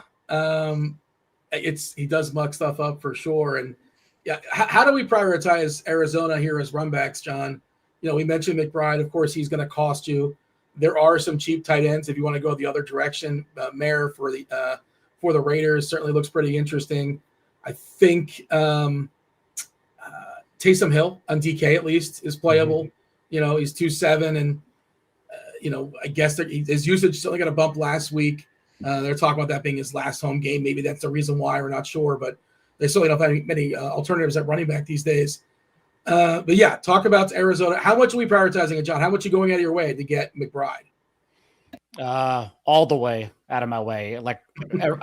Speaker 1: He does muck stuff up for sure. And yeah, how do we prioritize Arizona here as runbacks, John? We mentioned McBride. Of course, he's going to cost you. There are some cheap tight ends if you want to go the other direction. Mayer for the Raiders certainly looks pretty interesting. I think Taysom Hill on DK at least is playable. Mm-hmm. He's 2.7, and I guess his usage is only going to bump last week. They're talking about that being his last home game. Maybe that's the reason why. We're not sure, but they certainly don't have many alternatives at running back these days. But yeah, talk about Arizona. How much are we prioritizing it, John? How much are you going out of your way to get McBride?
Speaker 2: All the way out of my way, like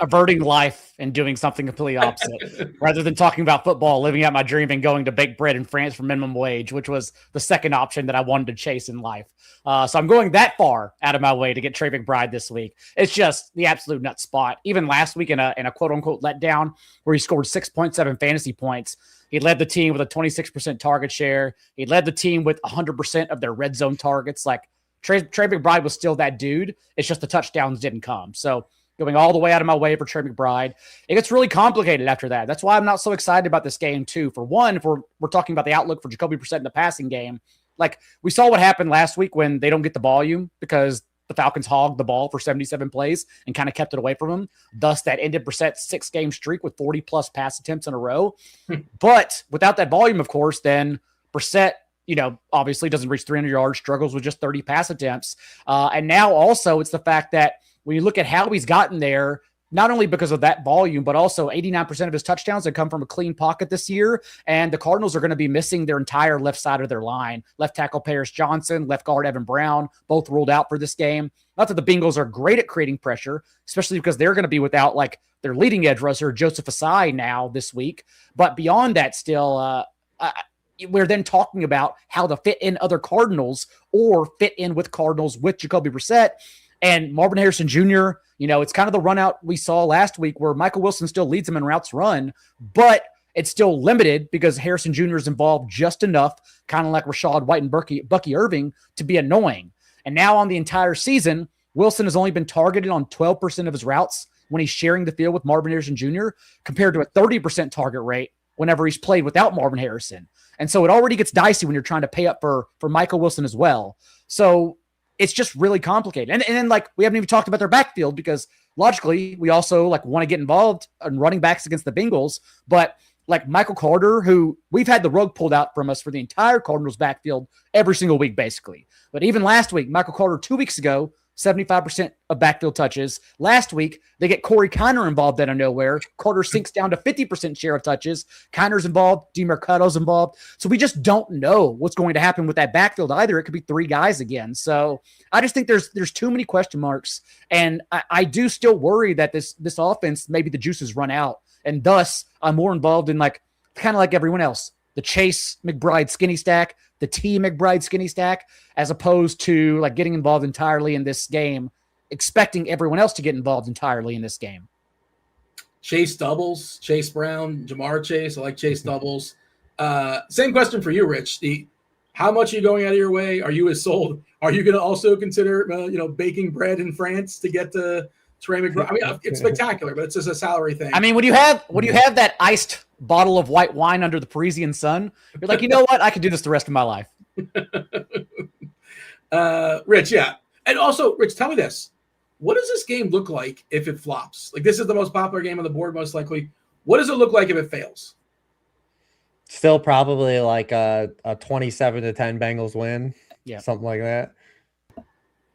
Speaker 2: averting life and doing something completely opposite rather than talking about football, living out my dream and going to bake bread in France for minimum wage, which was the second option that I wanted to chase in life. So I'm going that far out of my way to get Trey McBride this week. It's just the absolute nut spot. Even last week in a quote unquote letdown where he scored 6.7 fantasy points, he led the team with a 26% target share. He led the team with 100% of their red zone targets. Like, Trey McBride was still that dude. It's just the touchdowns didn't come. So going all the way out of my way for Trey McBride. It gets really complicated after that. That's why I'm not so excited about this game too. For one, if we're talking about the outlook for Jacoby Brissett in the passing game, like we saw what happened last week when they don't get the volume because the Falcons hogged the ball for 77 plays and kind of kept it away from them. Thus, that ended Brissett's 6-game streak with 40-plus pass attempts in a row. But without that volume, of course, then Brissett, obviously doesn't reach 300 yards, struggles with just 30 pass attempts. And now also it's the fact that when you look at how he's gotten there, not only because of that volume, but also 89% of his touchdowns have come from a clean pocket this year. And the Cardinals are going to be missing their entire left side of their line. Left tackle Paris Johnson, left guard Evan Brown, both ruled out for this game. Not that the Bengals are great at creating pressure, especially because they're going to be without like their leading edge rusher, Joseph Asai, now this week. But beyond that, still, we're then talking about how to fit in other Cardinals or fit in with Cardinals with Jacoby Brissett and Marvin Harrison Jr. It's kind of the run out we saw last week where Michael Wilson still leads him in routes run, but it's still limited because Harrison Jr. is involved just enough, kind of like Rachaad White and Bucky Irving, to be annoying. And now on the entire season, Wilson has only been targeted on 12% of his routes when he's sharing the field with Marvin Harrison Jr. compared to a 30% target rate whenever he's played without Marvin Harrison. And so it already gets dicey when you're trying to pay up for Michael Wilson as well. So it's just really complicated. And then like we haven't even talked about their backfield because logically we also like want to get involved in running backs against the Bengals. But like Michael Carter, who we've had the rug pulled out from us for the entire Cardinals backfield every single week, basically. But even last week, Michael Carter 2 weeks ago, 75% of backfield touches. Last week, they get Corey Kiner involved out of nowhere. Carter sinks down to 50% share of touches. Kiner's involved. DeMarcato's involved. So we just don't know what's going to happen with that backfield either. It could be 3 guys again. So I just think there's too many question marks. And I do still worry that this offense, maybe the juices run out. And thus, I'm more involved in like kind of like everyone else. The Chase McBride skinny stack, the T McBride skinny stack, as opposed to like getting involved entirely in this game, expecting everyone else to get involved entirely in this game.
Speaker 1: Chase doubles, Chase Brown, Jamar Chase. I like Chase doubles. Same question for you, Rich. How much are you going out of your way? Are you as sold? Are you going to also consider, baking bread in France to get to Trey McBride? I mean, it's spectacular, but it's just a salary thing.
Speaker 2: I mean, when you have that iced bottle of white wine under the Parisian sun, you're like, you know what? I could do this the rest of my life.
Speaker 1: Rich, yeah. And also, Rich, tell me this. What does this game look like if it flops? Like, this is the most popular game on the board, most likely. What does it look like if it fails?
Speaker 3: Still probably like a 27-10 Bengals win. Yeah. Something like that.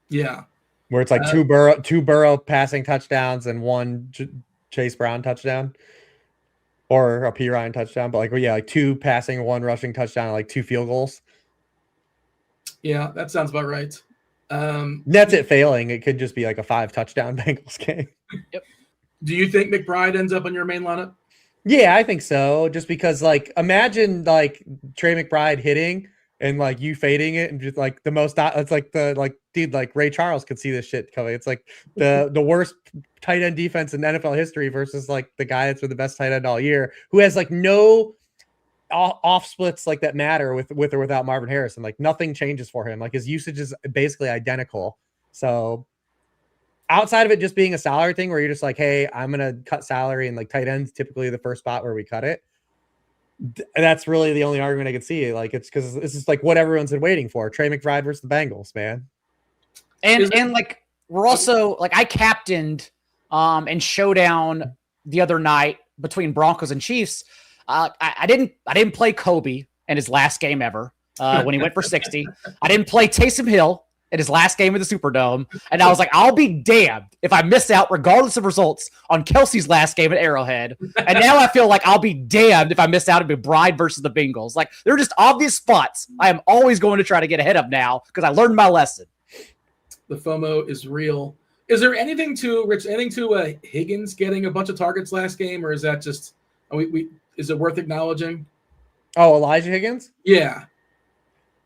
Speaker 1: Yeah.
Speaker 3: Where it's like two Burrow passing touchdowns and one Chase Brown touchdown. or a P. Ryan touchdown, but like 2 passing, 1 rushing touchdown, like 2 field goals.
Speaker 1: Yeah, that sounds about right.
Speaker 3: That's it failing. It could just be like a 5 touchdown Bengals game.
Speaker 2: Yep.
Speaker 1: Do you think McBride ends up on your main lineup?
Speaker 3: Yeah, I think so. Just because, like, imagine like Trey McBride hitting and like you fading it and just like the most. It's like dude, like Ray Charles could see this shit coming. It's like the worst tight end defense in NFL history versus like the guy that's with the best tight end all year, who has like no off splits like that matter with or without Marvin Harrison. Like nothing changes for him. Like his usage is basically identical. So outside of it just being a salary thing where you're just like, hey, I'm gonna cut salary, and like tight ends typically the first spot where we cut it. That's really the only argument I could see. Like it's because this is like what everyone's been waiting for. Trey McBride versus the Bengals, man.
Speaker 2: And like we're also like I captained in showdown the other night between Broncos and Chiefs. I didn't play Kobe in his last game ever when he went for 60. I didn't play Taysom Hill in his last game of the Superdome. And I was like, I'll be damned if I miss out, regardless of results, on Kelsey's last game at Arrowhead. And now I feel like I'll be damned if I miss out on McBride versus the Bengals. Like, they're just obvious spots I am always going to try to get ahead of now because I learned my lesson.
Speaker 1: The FOMO is real. Is there anything to, Rich, Higgins getting a bunch of targets last game, or is that just is it worth acknowledging?
Speaker 3: Oh, Elijah Higgins?
Speaker 1: Yeah.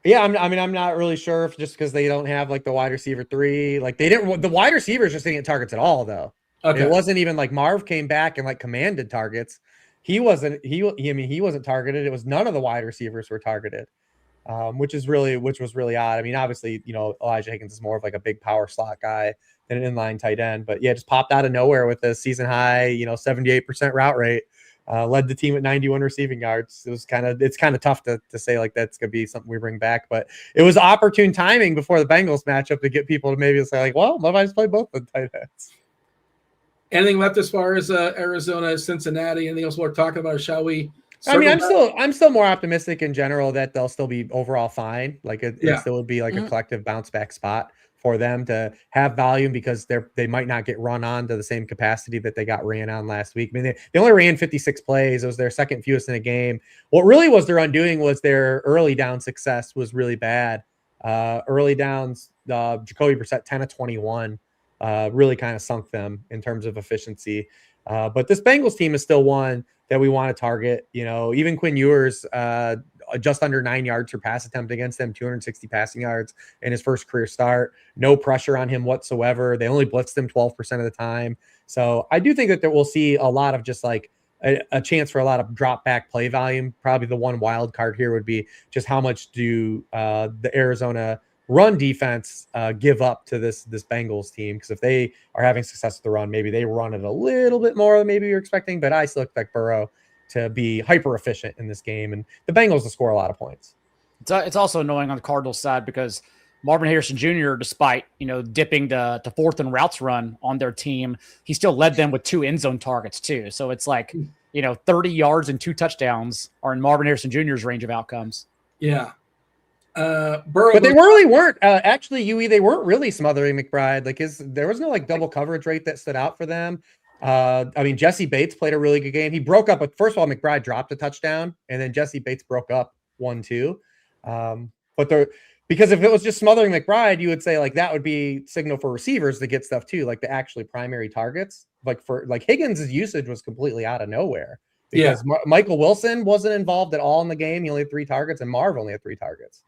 Speaker 3: Yeah, I'm not really sure if just because they don't have like the wide receiver 3, like the wide receivers just didn't get targets at all though. Okay. It wasn't even like Marv came back and like commanded targets. He wasn't targeted. It was none of the wide receivers were targeted, which was really odd. I mean, obviously, Elijah Higgins is more of like a big power slot guy than an inline tight end, but yeah, just popped out of nowhere with a season high, 78% route rate. Led the team at 91 receiving yards. It's kind of tough to say like that's gonna be something we bring back, but it was opportune timing before the Bengals matchup to get people to maybe say like, well, I just play both the tight ends.
Speaker 1: Anything left as far as Arizona, Cincinnati? Anything else we're talking about? Or shall we?
Speaker 3: I'm still more optimistic in general that they'll still be overall fine. Like it still would be like a collective bounce back spot for them to have volume because they might not get run on to the same capacity that they got ran on last week. I mean, they only ran 56 plays. It was their second fewest in a game. What really was their undoing was their early down success was really bad. Early downs, Jacoby Brissett 10 of 21 really kind of sunk them in terms of efficiency. But this Bengals team is still one that we want to target. Even Quinn Ewers, just under 9 yards per pass attempt against them, 260 passing yards in his first career start. No pressure on him whatsoever. They only blitzed him 12% of the time. So I do think that we'll see a lot of just like a chance for a lot of drop back play volume. Probably the one wild card here would be just how much do the Arizona run defense give up to this Bengals team, because if they are having success with the run, maybe they run it a little bit more than maybe you're expecting, but I still expect Burrow to be hyper efficient in this game and the Bengals to score a lot of points.
Speaker 2: It's also annoying on the Cardinals side because Marvin Harrison Jr., despite dipping to fourth and routes run on their team, he still led them with 2 end zone targets too. So it's like 30 yards and 2 touchdowns are in Marvin Harrison Jr.'s range of outcomes.
Speaker 1: Yeah.
Speaker 3: Burrow, but they really weren't actually Huey. They weren't really smothering McBride. Like there was no like double coverage rate that stood out for them. I mean, Jesse Bates played a really good game. He broke up, but first of all, McBride dropped a touchdown, and then Jesse Bates broke up 1-2. Because if it was just smothering McBride, you would say like that would be signal for receivers to get stuff too, like the actually primary targets. Like for like Higgins' usage was completely out of nowhere because Michael Wilson wasn't involved at all in the game. He only had 3 targets, and Marv only had 3 targets.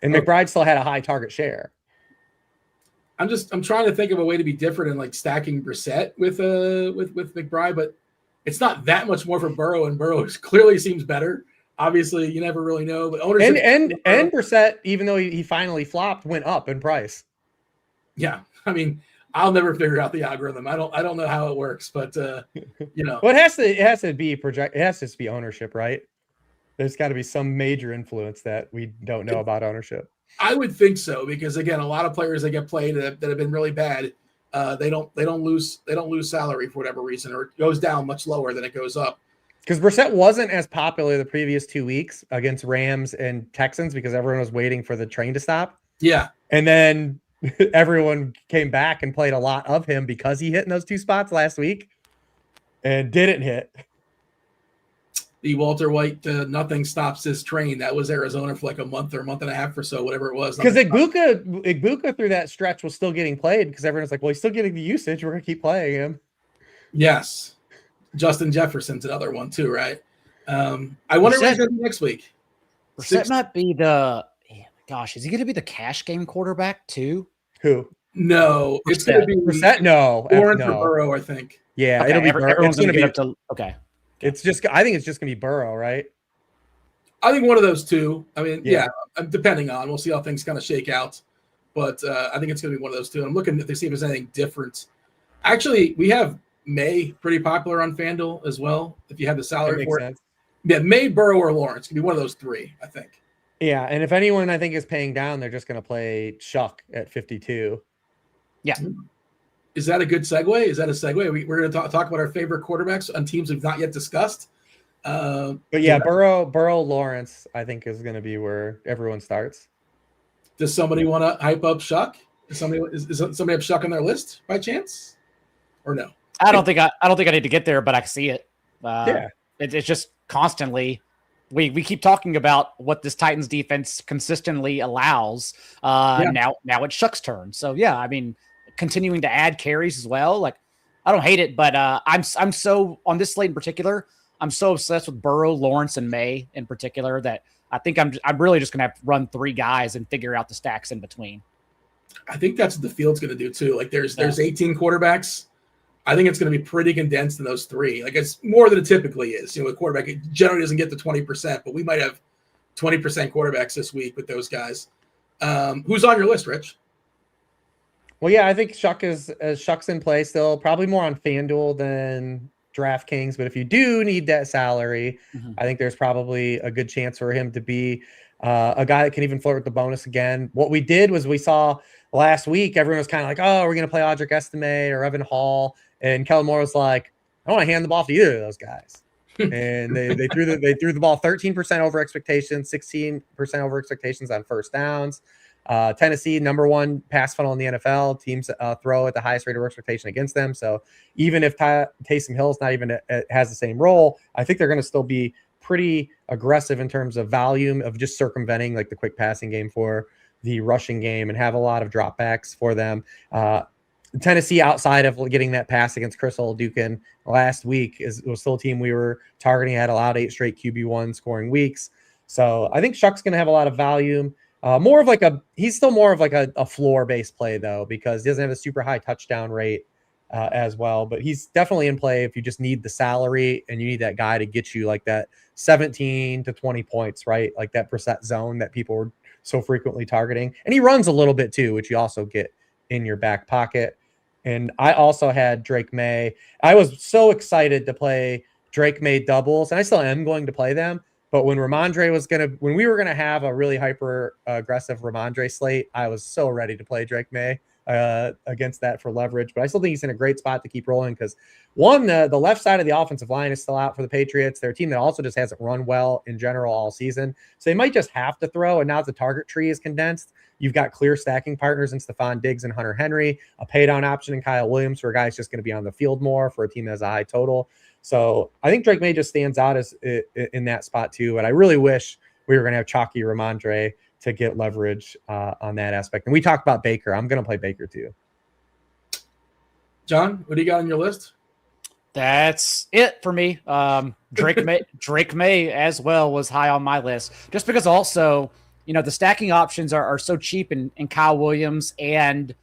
Speaker 3: And McBride still had a high target share.
Speaker 1: I'm trying to think of a way to be different in like stacking Brissett with McBride, but it's not that much more for Burrow, and Burrow clearly seems better. Obviously, you never really know, but ownership
Speaker 3: and Brissett, even though he finally flopped, went up in price.
Speaker 1: Yeah, I mean, I'll never figure out the algorithm. I don't know how it works, but
Speaker 3: well, it has to be project. It has to be ownership, right? There's got to be some major influence that we don't know about ownership.
Speaker 1: I would think so, because again, a lot of players that get played that have been really bad, they don't lose salary for whatever reason, or it goes down much lower than it goes up.
Speaker 3: Because Brissett wasn't as popular the previous 2 weeks against Rams and Texans because everyone was waiting for the train to stop.
Speaker 1: Yeah,
Speaker 3: and then everyone came back and played a lot of him because he hit in those 2 spots last week. and didn't hit.
Speaker 1: The Walter White, nothing stops this train. That was Arizona for like a month and a half or so, whatever it was.
Speaker 3: Because Igbokwe through that stretch was still getting played because everyone's like, well, he's still getting the usage. We're going to keep playing him.
Speaker 1: Yes. Justin Jefferson's another one too, right? I wonder what he's going to be next week.
Speaker 2: Brissett might be is he going to be the cash game quarterback too?
Speaker 3: Who?
Speaker 1: No, it's going to be
Speaker 3: Brissett. No,
Speaker 1: Lawrence or Burrow, I think.
Speaker 3: Yeah,
Speaker 2: okay,
Speaker 3: it'll be Burrow.
Speaker 2: Everyone's going to be up to okay.
Speaker 3: It's just, I think it's just going to be Burrow, right?
Speaker 1: I think one of those two. I mean, yeah, depending on, we'll see how things kind of shake out. But I think it's going to be one of those two. I'm looking to see if there's anything different. Actually, we have May pretty popular on FanDuel as well. If you have the salary for it. Yeah, May, Burrow, or Lawrence. It can be one of those three, I think.
Speaker 3: Yeah, and if anyone I think is paying down, they're just going to play Shuck at 52.
Speaker 2: Yeah.
Speaker 1: Is that a good segue? Is that a segue? We're going to talk about our favorite quarterbacks on teams we've not yet discussed.
Speaker 3: But yeah, Burrow, Lawrence, I think is going to be where everyone starts.
Speaker 1: Does somebody want to hype up Shuck? Is somebody have Shuck on their list by chance, or no?
Speaker 2: I don't think I need to get there, but I can see it.
Speaker 3: Yeah,
Speaker 2: it's just constantly. We keep talking about what this Titans defense consistently allows. Now it's Shuck's turn. So yeah, I mean, continuing to add carries as well. Like, I don't hate it, but I'm so on this slate in particular. I'm so obsessed with Burrow, Lawrence, and May in particular that I think I'm really just gonna have to run three guys and figure out the stacks in between.
Speaker 1: I think that's what the field's gonna do too. Like there's 18 quarterbacks. I think it's going to be pretty condensed in those three. Like it's more than it typically is. A quarterback generally doesn't get to 20%, but we might have 20% quarterbacks this week with those guys. Who's on your list, Rich?
Speaker 3: Well, yeah, I think Shuck's in play still, probably more on FanDuel than DraftKings. But if you do need that salary, I think there's probably a good chance for him to be a guy that can even flirt with the bonus again. What we did was we saw last week, everyone was kind of like, oh, we're going to play Audric Estime or Evan Hall. And Kellen Moore was like, I don't want to hand the ball to either of those guys. And they threw the ball 13% over expectations, 16% over expectations on first downs. Tennessee, number one pass funnel in the NFL. Teams throw at the highest rate of expectation against them. So even if Taysom Hill's not even has the same role, I think they're going to still be pretty aggressive in terms of volume of just circumventing like the quick passing game for the rushing game and have a lot of dropbacks for them. Tennessee, outside of getting that pass against Chris Oldukin last week, was still a team we were targeting, had allowed 8 straight QB1 scoring weeks. So I think Shuck's going to have a lot of volume. He's still more of like a floor-based play, though, because he doesn't have a super high touchdown rate as well. But he's definitely in play if you just need the salary and you need that guy to get you like that 17 to 20 points, right? Like that Brissett zone that people were so frequently targeting. And he runs a little bit, too, which you also get in your back pocket. And I also had Drake May. I was so excited to play Drake May doubles, and I still am going to play them. But when we were gonna have a really hyper aggressive Ramondre slate, I was so ready to play Drake May against that for leverage. But I still think he's in a great spot to keep rolling because the left side of the offensive line is still out for the Patriots. They're a team that also just hasn't run well in general all season, so they might just have to throw. And now the target tree is condensed. You've got clear stacking partners in Stephon Diggs and Hunter Henry, a paydown option in Kyle Williams for a guy who's just going to be on the field more for a team that has a high total. So I think Drake May just stands out as in that spot too. But I really wish we were going to have chalky Ramondre to get leverage on that aspect. And we talked about Baker. I'm going to play Baker too.
Speaker 1: John, what do you got on your list?
Speaker 2: That's it for me. Drake May as well was high on my list, just because also, the stacking options are so cheap in Kyle Williams and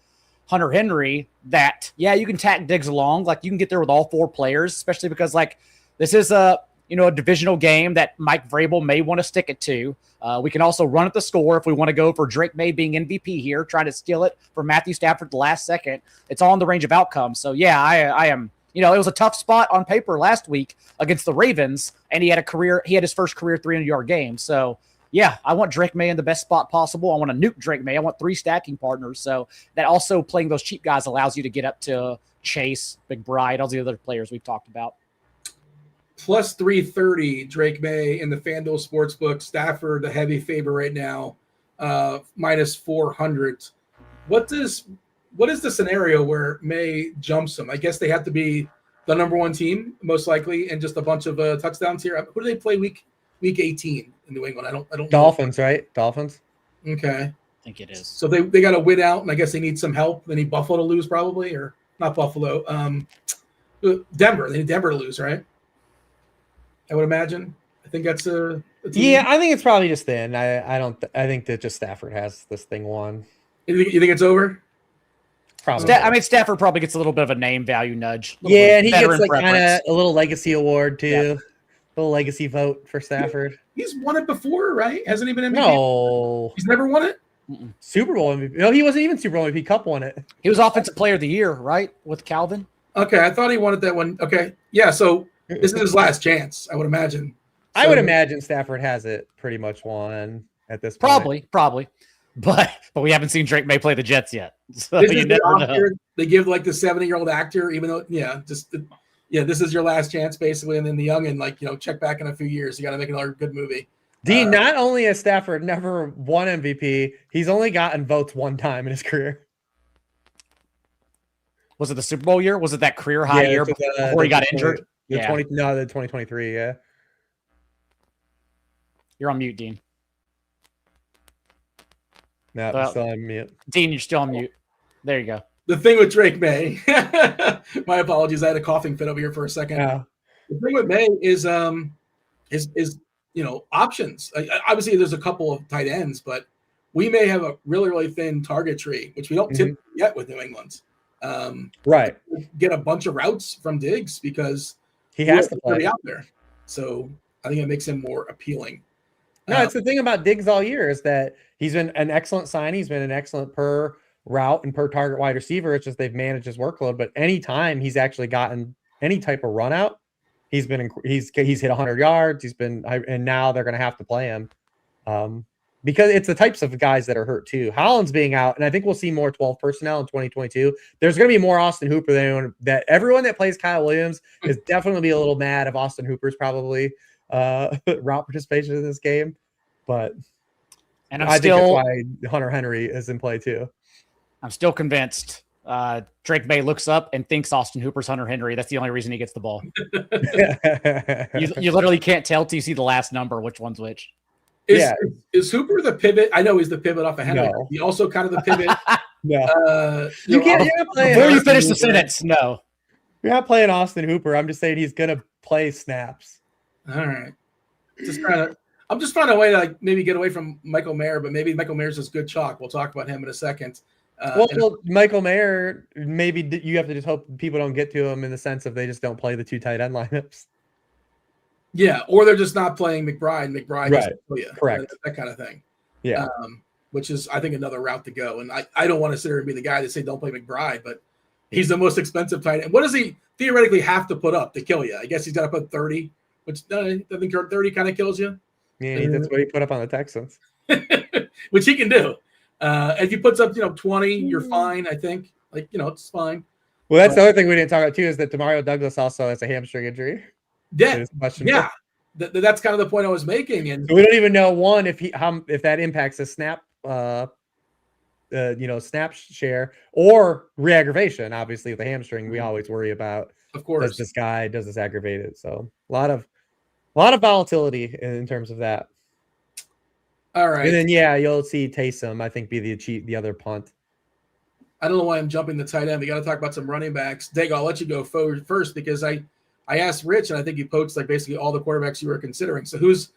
Speaker 2: Hunter Henry that, you can tack Diggs along. Like, you can get there with all 4 players, especially because, like, this is a divisional game that Mike Vrabel may want to stick it to. We can also run at the score if we want to go for Drake May being MVP here, trying to steal it from Matthew Stafford the last second. It's all in the range of outcomes. So, I am – it was a tough spot on paper last week against the Ravens, and he had his first career 300-yard game. So, I want Drake May in the best spot possible. I want to nuke Drake May. I want 3 stacking partners. So that also playing those cheap guys allows you to get up to Chase, McBride, all the other players we've talked about.
Speaker 1: Plus 330, Drake May in the FanDuel Sportsbook. Stafford, the heavy favorite right now, minus 400. What is the scenario where May jumps him? I guess they have to be the number one team, most likely, and just a bunch of touchdowns here. Who do they play week 18 in New England? I don't
Speaker 3: Dolphins, right? Dolphins.
Speaker 1: Okay.
Speaker 2: I think it is.
Speaker 1: So they got to win out, and I guess they need some help. They need Buffalo to lose probably, or not Buffalo. Denver. They need Denver to lose, right? I would imagine. I think that's a team.
Speaker 3: Yeah, I think it's probably just thin. I think that just Stafford has this thing won.
Speaker 1: You think it's over?
Speaker 3: Probably.
Speaker 2: Stafford probably gets a little bit of a name value nudge.
Speaker 3: Yeah, and he gets like
Speaker 2: preference.
Speaker 3: kind of a little legacy award too. Yep. A little legacy vote for Stafford.
Speaker 1: He's won it before, right? Hasn't he been MVP?
Speaker 3: No.
Speaker 1: He's never won it?
Speaker 2: Mm-mm.
Speaker 3: Super Bowl MVP. No, he wasn't even Super Bowl MVP. Cup won it.
Speaker 2: He was Offensive Player of the Year, right? With Calvin?
Speaker 1: Okay, I thought he wanted that one. Okay. Yeah, so this is his last chance, I would imagine. So,
Speaker 3: I would imagine Stafford has it pretty much won at this point.
Speaker 2: Probably. But we haven't seen Drake May play the Jets yet. So
Speaker 1: this
Speaker 2: you
Speaker 1: is
Speaker 2: never know.
Speaker 1: They give like the 70-year-old actor, even though, this is your last chance basically. And then the young and check back in a few years. You got to make another good movie.
Speaker 3: Dean, not only has Stafford never won MVP, he's only gotten votes one time in his career.
Speaker 2: Was it the Super Bowl year? Was it that career high year before he got injured?
Speaker 3: The 2023, yeah.
Speaker 2: You're on mute, Dean.
Speaker 3: No, I'm still on mute.
Speaker 2: Dean, you're still on mute. There you go.
Speaker 1: The thing with Drake May, my apologies, I had a coughing fit over here for a second.
Speaker 3: Yeah.
Speaker 1: The thing with May is options. Obviously, there's a couple of tight ends, but we may have a really, really thin target tree, which we don't typically get with New England.
Speaker 3: Right.
Speaker 1: Get a bunch of routes from Diggs because
Speaker 3: he has to play
Speaker 1: out there. So I think it makes him more appealing.
Speaker 3: No, it's the thing about Diggs all year is that he's been an excellent sign. He's been an excellent per route and per target wide receiver. It's just they've managed his workload. But anytime he's actually gotten any type of run out, he's hit 100 yards. And now they're going to have to play him because it's the types of guys that are hurt too. Holland's being out, and I think we'll see more 12 personnel in 2022. There's going to be more Austin Hooper than anyone. That everyone that plays Kyle Williams is definitely be a little mad if Austin Hooper's probably route participation in this game, but I think that's why Hunter Henry is in play too.
Speaker 2: I'm still convinced Drake May looks up and thinks Austin Hooper's Hunter Henry. That's the only reason he gets the ball. you literally can't tell till you see the last number which one's which.
Speaker 1: Is Hooper the pivot? I know he's the pivot off of Henry.
Speaker 3: No.
Speaker 1: He also kind of the pivot.
Speaker 3: No,
Speaker 2: before you finish the sentence. No,
Speaker 3: you're not playing Austin Hooper. I'm just saying he's gonna play snaps.
Speaker 1: All right. I'm just trying to way to maybe get away from Michael Mayer, but maybe Michael Mayer's just good chalk. We'll talk about him in a second.
Speaker 3: Well, Michael Mayer, maybe you have to just hope people don't get to him in the sense of they just don't play the two tight end lineups.
Speaker 1: Yeah, or they're just not playing McBride. McBride
Speaker 3: right.
Speaker 1: Correct. That kind of thing.
Speaker 3: Yeah.
Speaker 1: Which is, I think, another route to go. And I don't want to sit here and be the guy that say don't play McBride, but he's the most expensive tight end. What does he theoretically have to put up to kill you? I guess he's got to put 30, which I think 30 kind of kills you.
Speaker 3: Yeah, that's what he put up on the Texans.
Speaker 1: Which he can do. If he puts up, 20, you're fine, I think. It's fine.
Speaker 3: Well, that's the other thing we didn't talk about, too, is that Demario Douglas also has a hamstring injury.
Speaker 1: Yeah. That's kind of the point I was making. And
Speaker 3: so we don't even know, one, if that impacts the snap snap share or re-aggravation. Obviously, with the hamstring, we always worry about,
Speaker 1: of course,
Speaker 3: does this aggravate it? So a lot of volatility in terms of that.
Speaker 1: All right.
Speaker 3: And then, you'll see Taysom, I think, be the other punt.
Speaker 1: I don't know why I'm jumping the tight end. We got to talk about some running backs. Daigle, I'll let you go first because I asked Rich, and I think he poached basically all the quarterbacks you were considering. So who's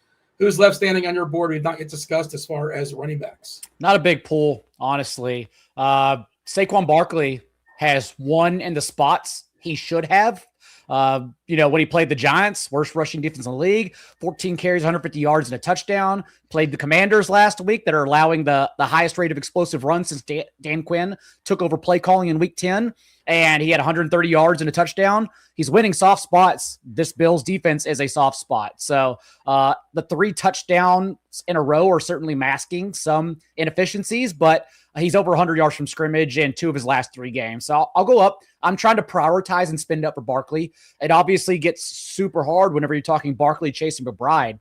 Speaker 1: left standing on your board we've not yet discussed as far as running backs?
Speaker 2: Not a big pool, honestly. Saquon Barkley has won in the spots he should have. When he played the Giants, worst rushing defense in the league, 14 carries, 150 yards and a touchdown. Played the Commanders last week that are allowing the highest rate of explosive runs since Dan Quinn took over play calling in week 10. And he had 130 yards and a touchdown. He's winning soft spots. This Bills defense is a soft spot. So the 3 touchdowns in a row are certainly masking some inefficiencies, but he's over 100 yards from scrimmage in 2 of his last 3 games. So I'll go up. I'm trying to prioritize and spend up for Barkley. It obviously gets super hard whenever you're talking Barkley, Chase, and McBride.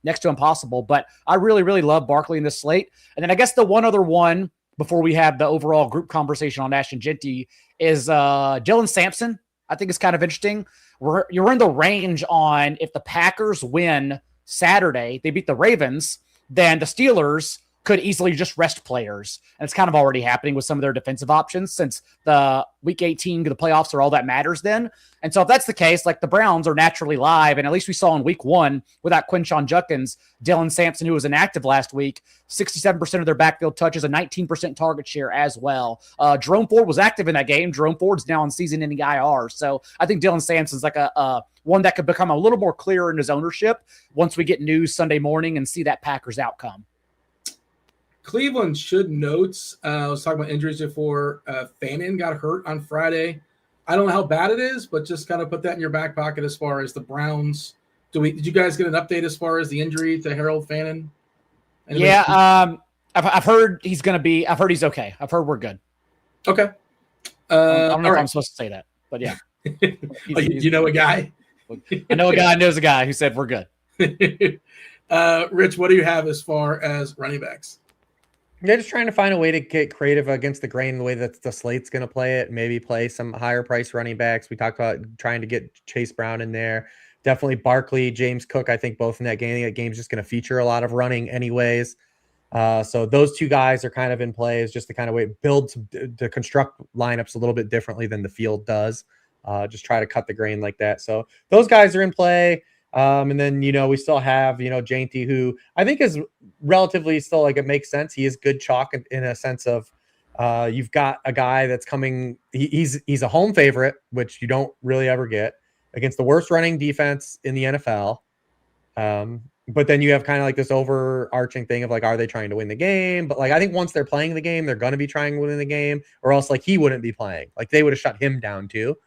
Speaker 2: Next to impossible. But I really, really love Barkley in this slate. And then I guess the one other one before we have the overall group conversation on Nash and Genty is Dylan Sampson. I think is kind of interesting. You're in the range on if the Packers win Saturday, they beat the Ravens, then the Steelers could easily just rest players. And it's kind of already happening with some of their defensive options since the week 18 to the playoffs are all that matters then. And so if that's the case, like the Browns are naturally live. And at least we saw in week 1 without Quinshon Judkins, Dylan Sampson, who was inactive last week, 67% of their backfield touches, a 19% target share as well. Jerome Ford was active in that game. Jerome Ford's now on season-ending IR. So I think Dylan Sampson's like a one that could become a little more clear in his ownership once we get news Sunday morning and see that Packers outcome.
Speaker 1: Cleveland should note, I was talking about injuries before, Fannin got hurt on Friday. I don't know how bad it is, but just kind of put that in your back pocket as far as the Browns. Did you guys get an update as far as the injury to Harold Fannin?
Speaker 2: Yeah, I've heard he's going to be, I've heard he's okay. I've heard we're good.
Speaker 1: Okay.
Speaker 2: I don't know if I'm supposed to say that, but yeah.
Speaker 1: You know a guy?
Speaker 2: I know a guy knows a guy who said we're good.
Speaker 1: Rich, what do you have as far as running backs?
Speaker 3: They're just trying to find a way to get creative against the grain, the way that the slate's going to play it. Maybe play some higher price running backs. We talked about trying to get Chase Brown in there. Definitely Barkley, James Cook. I think both in that game. That game's just going to feature a lot of running anyways. So those two guys are kind of in play. Is just the kind of way it builds to construct lineups a little bit differently than the field does. Just try to cut the grain like that. So those guys are in play. And then, we still have, Jainty, who I think is relatively still like it makes sense. He is good chalk in a sense of you've got a guy that's coming. He's a home favorite, which you don't really ever get against the worst running defense in the NFL. But then you have kind of like this overarching thing of like, are they trying to win the game? But like, I think once they're playing the game, they're going to be trying to win the game, or else like he wouldn't be playing. Like they would have shut him down too.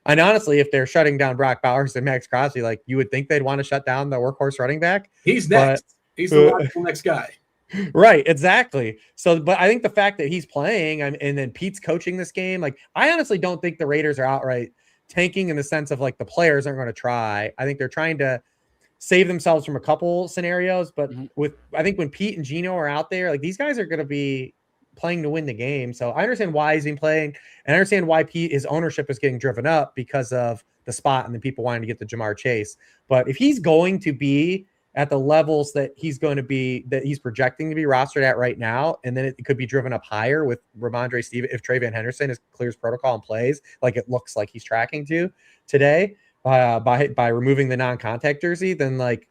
Speaker 3: And honestly, if they're shutting down Brock Bowers and Max Crosby, like you would think they'd want to shut down the workhorse running back.
Speaker 1: He's next. He's the logical next guy.
Speaker 3: Right, exactly. So, but I think the fact that he's playing and then Pete's coaching this game, like I honestly don't think the Raiders are outright tanking in the sense of like the players aren't going to try. I think they're trying to save themselves from a couple scenarios. But I think when Pete and Gino are out there, like these guys are going to be playing to win the game. So I understand why he's been playing, and I understand why his ownership is getting driven up because of the spot and the people wanting to get the Jamar Chase. But if he's going to be at the levels that he's projecting to be rostered at right now, and then it could be driven up higher with Ramondre Stevenson if Trayvon Henderson clears protocol and plays like it looks like he's tracking to today by removing the non-contact jersey, then like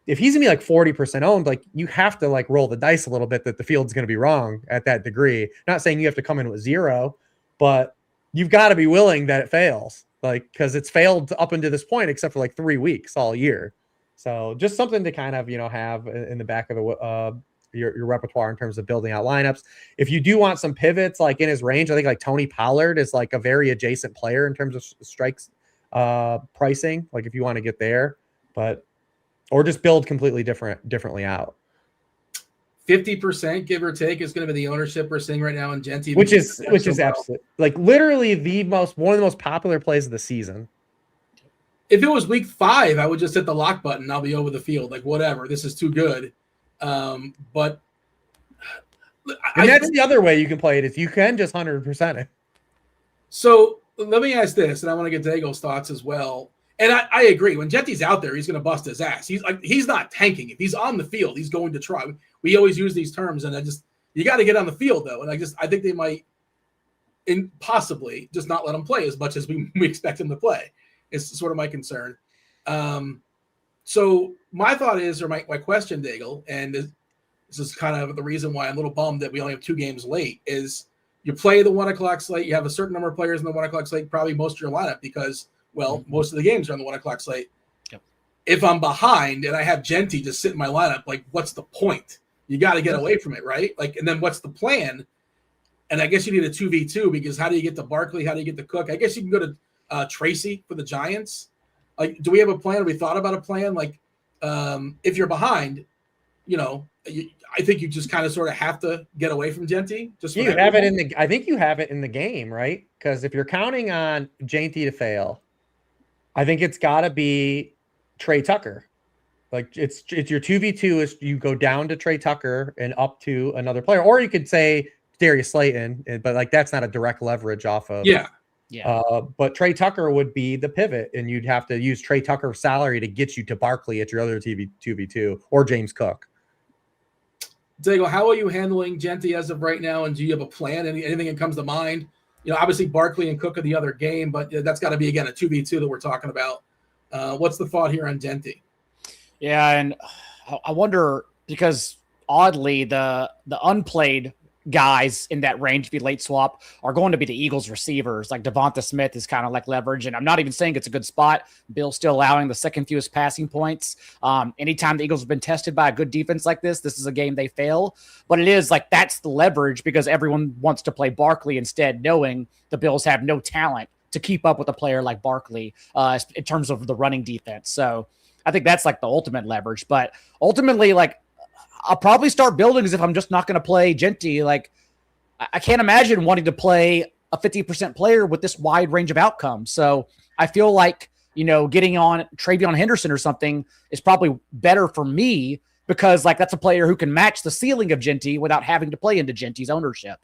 Speaker 3: if he's gonna be like 40% owned, like you have to like roll the dice a little bit that the field's gonna be wrong at that degree. Not saying you have to come in with 0, but you've got to be willing that it fails, like because it's failed up until this point, except for like 3 weeks all year. So just something to kind of have in the back of the your repertoire in terms of building out lineups. If you do want some pivots like in his range, I think like Tony Pollard is like a very adjacent player in terms of strikes pricing. Like if you want to get there, or just build completely differently out.
Speaker 1: 50%, give or take, is going to be the ownership we're seeing right now in Genty,
Speaker 3: which is absolute, like literally one of the most popular plays of the season.
Speaker 1: If it was week 5, I would just hit the lock button. I'll be over the field, like whatever. This is too good. But
Speaker 3: that's the other way you can play it is you can just 100% it.
Speaker 1: So let me ask this, and I want to get Daigle's thoughts as well. And I agree. When Genty's out there, he's going to bust his ass. He's not tanking. If he's on the field, he's going to try. We always use these terms, and you got to get on the field though. And I think they might, possibly just not let him play as much as we expect him to play. It's sort of my concern. So my thought is, or my question, Daigle, and this is kind of the reason why I'm a little bummed that we only have 2 games late, is you play the 1 o'clock slate. You have a certain number of players in the 1 o'clock slate, probably most of your lineup, because most of the games are on the 1 o'clock slate.
Speaker 2: Yep.
Speaker 1: If I'm behind and I have Genty just sit in my lineup, like what's the point? You got to get away from it, right? Like, and then what's the plan? And I guess you need a 2v2 because how do you get to Barkley? How do you get to Cook? I guess you can go to Tracy for the Giants. Like, do we have a plan? Have we thought about a plan? Like, if you're behind, I think you just kind of sort of have to get away from Genty. Just
Speaker 3: you have it I think you have it in the game, right? Because if you're counting on Genty to fail, I think it's got to be Trey Tucker. Like it's your 2v2 is you go down to Trey Tucker and up to another player, or you could say Darius Slayton, but like that's not a direct leverage off of
Speaker 2: Yeah.
Speaker 3: But Trey Tucker would be the pivot, and you'd have to use Trey Tucker's salary to get you to Barkley at your other 2v2 or James Cook.
Speaker 1: Daigle, how are you handling Genty as of right now? And do you have a plan? Anything that comes to mind? Obviously Barkley and Cook are the other game, but that's got to be, again, a 2v2 that we're talking about. What's the thought here on Genty?
Speaker 2: Yeah, and I wonder, because oddly, the unplayed guys in that range if you late swap are going to be the Eagles receivers. Like Devonta Smith is kind of like leverage, and I'm not even saying it's a good spot. Bill's still allowing the second fewest passing points. Anytime the Eagles have been tested by a good defense like this is a game they fail. But it is like that's the leverage because everyone wants to play Barkley instead, knowing the Bills have no talent to keep up with a player like Barkley in terms of the running defense. So I think that's like the ultimate leverage. But ultimately, like, I'll probably start building as if I'm just not going to play Genty. Like, I can't imagine wanting to play a 50% player with this wide range of outcomes. So I feel like, getting on Travion Henderson or something is probably better for me because, like, that's a player who can match the ceiling of Genty without having to play into Genty's ownership.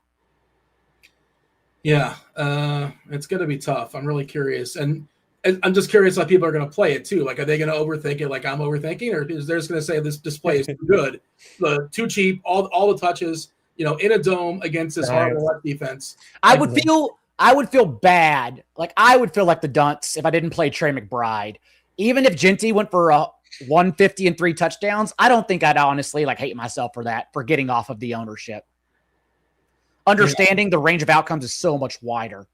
Speaker 1: Yeah, it's going to be tough. I'm really curious. And I'm just curious how people are going to play it too. Like, are they going to overthink it like I'm overthinking, or is they're just going to say this display is too good, too cheap, all the touches, in a dome against this horrible left defense?
Speaker 2: I would feel bad. Like, I would feel like the dunce if I didn't play Trey McBride. Even if Genty went for 150 and 3 touchdowns, I don't think I'd honestly hate myself for getting off of the ownership. Understanding the range of outcomes is so much wider.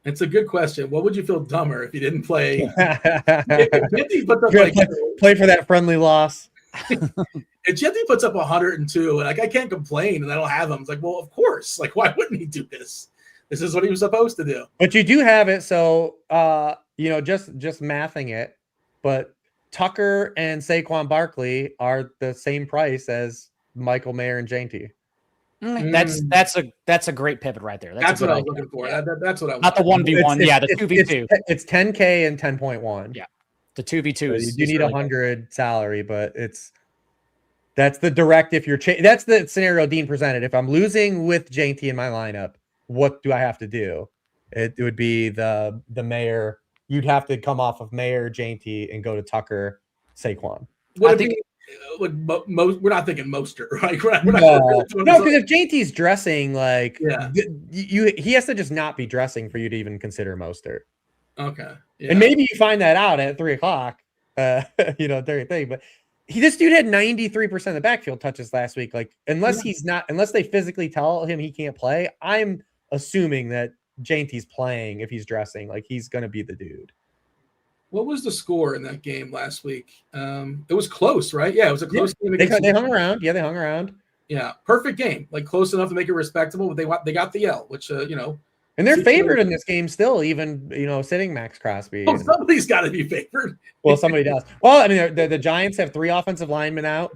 Speaker 1: It's a good question. What would you feel dumber if you didn't play? If Genty puts up
Speaker 3: play for that friendly loss.
Speaker 1: If Genty puts up 102, and I can't complain, and I don't have him. It's like, well, of course. Like, why wouldn't he do this? This is what he was supposed to do.
Speaker 3: But you do have it, so just mathing it. But Tucker and Saquon Barkley are the same price as Michael Mayer and Genty.
Speaker 2: That's a great pivot right there.
Speaker 1: That's what I was looking for. That's what I was.
Speaker 2: Not the 1v1. Yeah, the 2v2.
Speaker 3: It's 10K and 10.1.
Speaker 2: Yeah, the 2v2
Speaker 3: so
Speaker 2: is.
Speaker 3: You do need really 100 salary, but that's the direct. If you're that's the scenario Dean presented. If I'm losing with Genty in my lineup, what do I have to do? It would be the Mayer. You'd have to come off of Mayer, Genty, and go to Tucker, Saquon.
Speaker 1: We're not thinking Mostert, right?
Speaker 3: No, because if JT's dressing, he has to just not be dressing for you to even consider Mostert.
Speaker 1: Okay,
Speaker 3: and maybe you find that out at 3:00, during thing. But this dude had 93% of the backfield touches last week. Like, unless they physically tell him he can't play, I'm assuming that JT's playing if he's dressing. Like, he's gonna be the dude.
Speaker 1: What was the score in that game last week? It was close, right? Yeah, it was a close game.
Speaker 3: They hung around. Yeah, they hung around.
Speaker 1: Yeah, perfect game. Like, close enough to make it respectable, but they got the L, which
Speaker 3: And they're favored in this game still, even sitting Max Crosby.
Speaker 1: Oh, somebody's got to be favored.
Speaker 3: Well, somebody does. Well, I mean, the Giants have 3 offensive linemen out.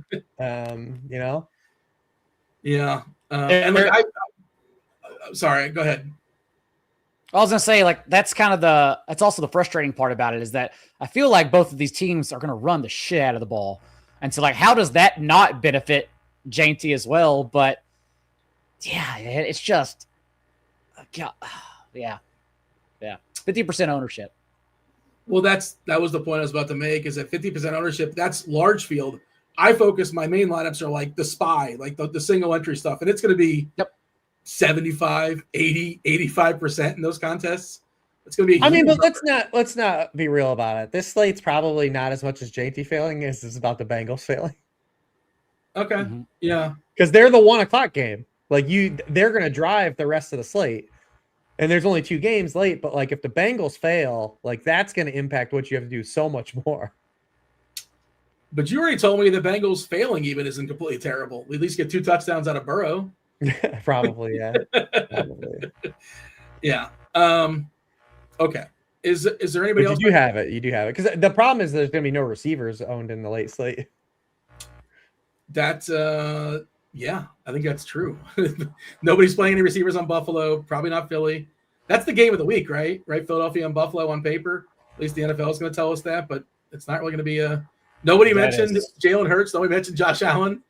Speaker 1: Yeah. Sorry, go ahead.
Speaker 2: I was going to say, that's kind of that's also the frustrating part about it is that I feel like both of these teams are going to run the shit out of the ball. And so, how does that not benefit Genty as well? But, yeah, it's just, yeah. 50% ownership.
Speaker 1: Well, that was the point I was about to make, is that 50% ownership, that's large field. I focus, my main lineups are like the SPY, like the single entry stuff. And it's going to be 75, 80, 85% in those contests. It's going to be
Speaker 3: but let's not be real about it. This slate's probably not as much as JT failing as it's about the Bengals failing.
Speaker 1: Okay. Mm-hmm. Yeah.
Speaker 3: Because they're the 1:00 game. They're going to drive the rest of the slate. And there's only 2 games late, but if the Bengals fail, that's going to impact what you have to do so much more.
Speaker 1: But you already told me the Bengals failing even isn't completely terrible. We at least get 2 touchdowns out of Burrow.
Speaker 3: Probably, yeah. Probably.
Speaker 1: Yeah. Okay. Is there anybody else?
Speaker 3: You do have it. Because the problem is there's going to be no receivers owned in the late slate.
Speaker 1: That's yeah, I think that's true. Nobody's playing any receivers on Buffalo. Probably not Philly. That's the game of the week, right? Right, Philadelphia and Buffalo on paper. At least the NFL is going to tell us that, but it's not really going to be a. Nobody mentioned Jalen Hurts. Nobody mentioned Josh Allen.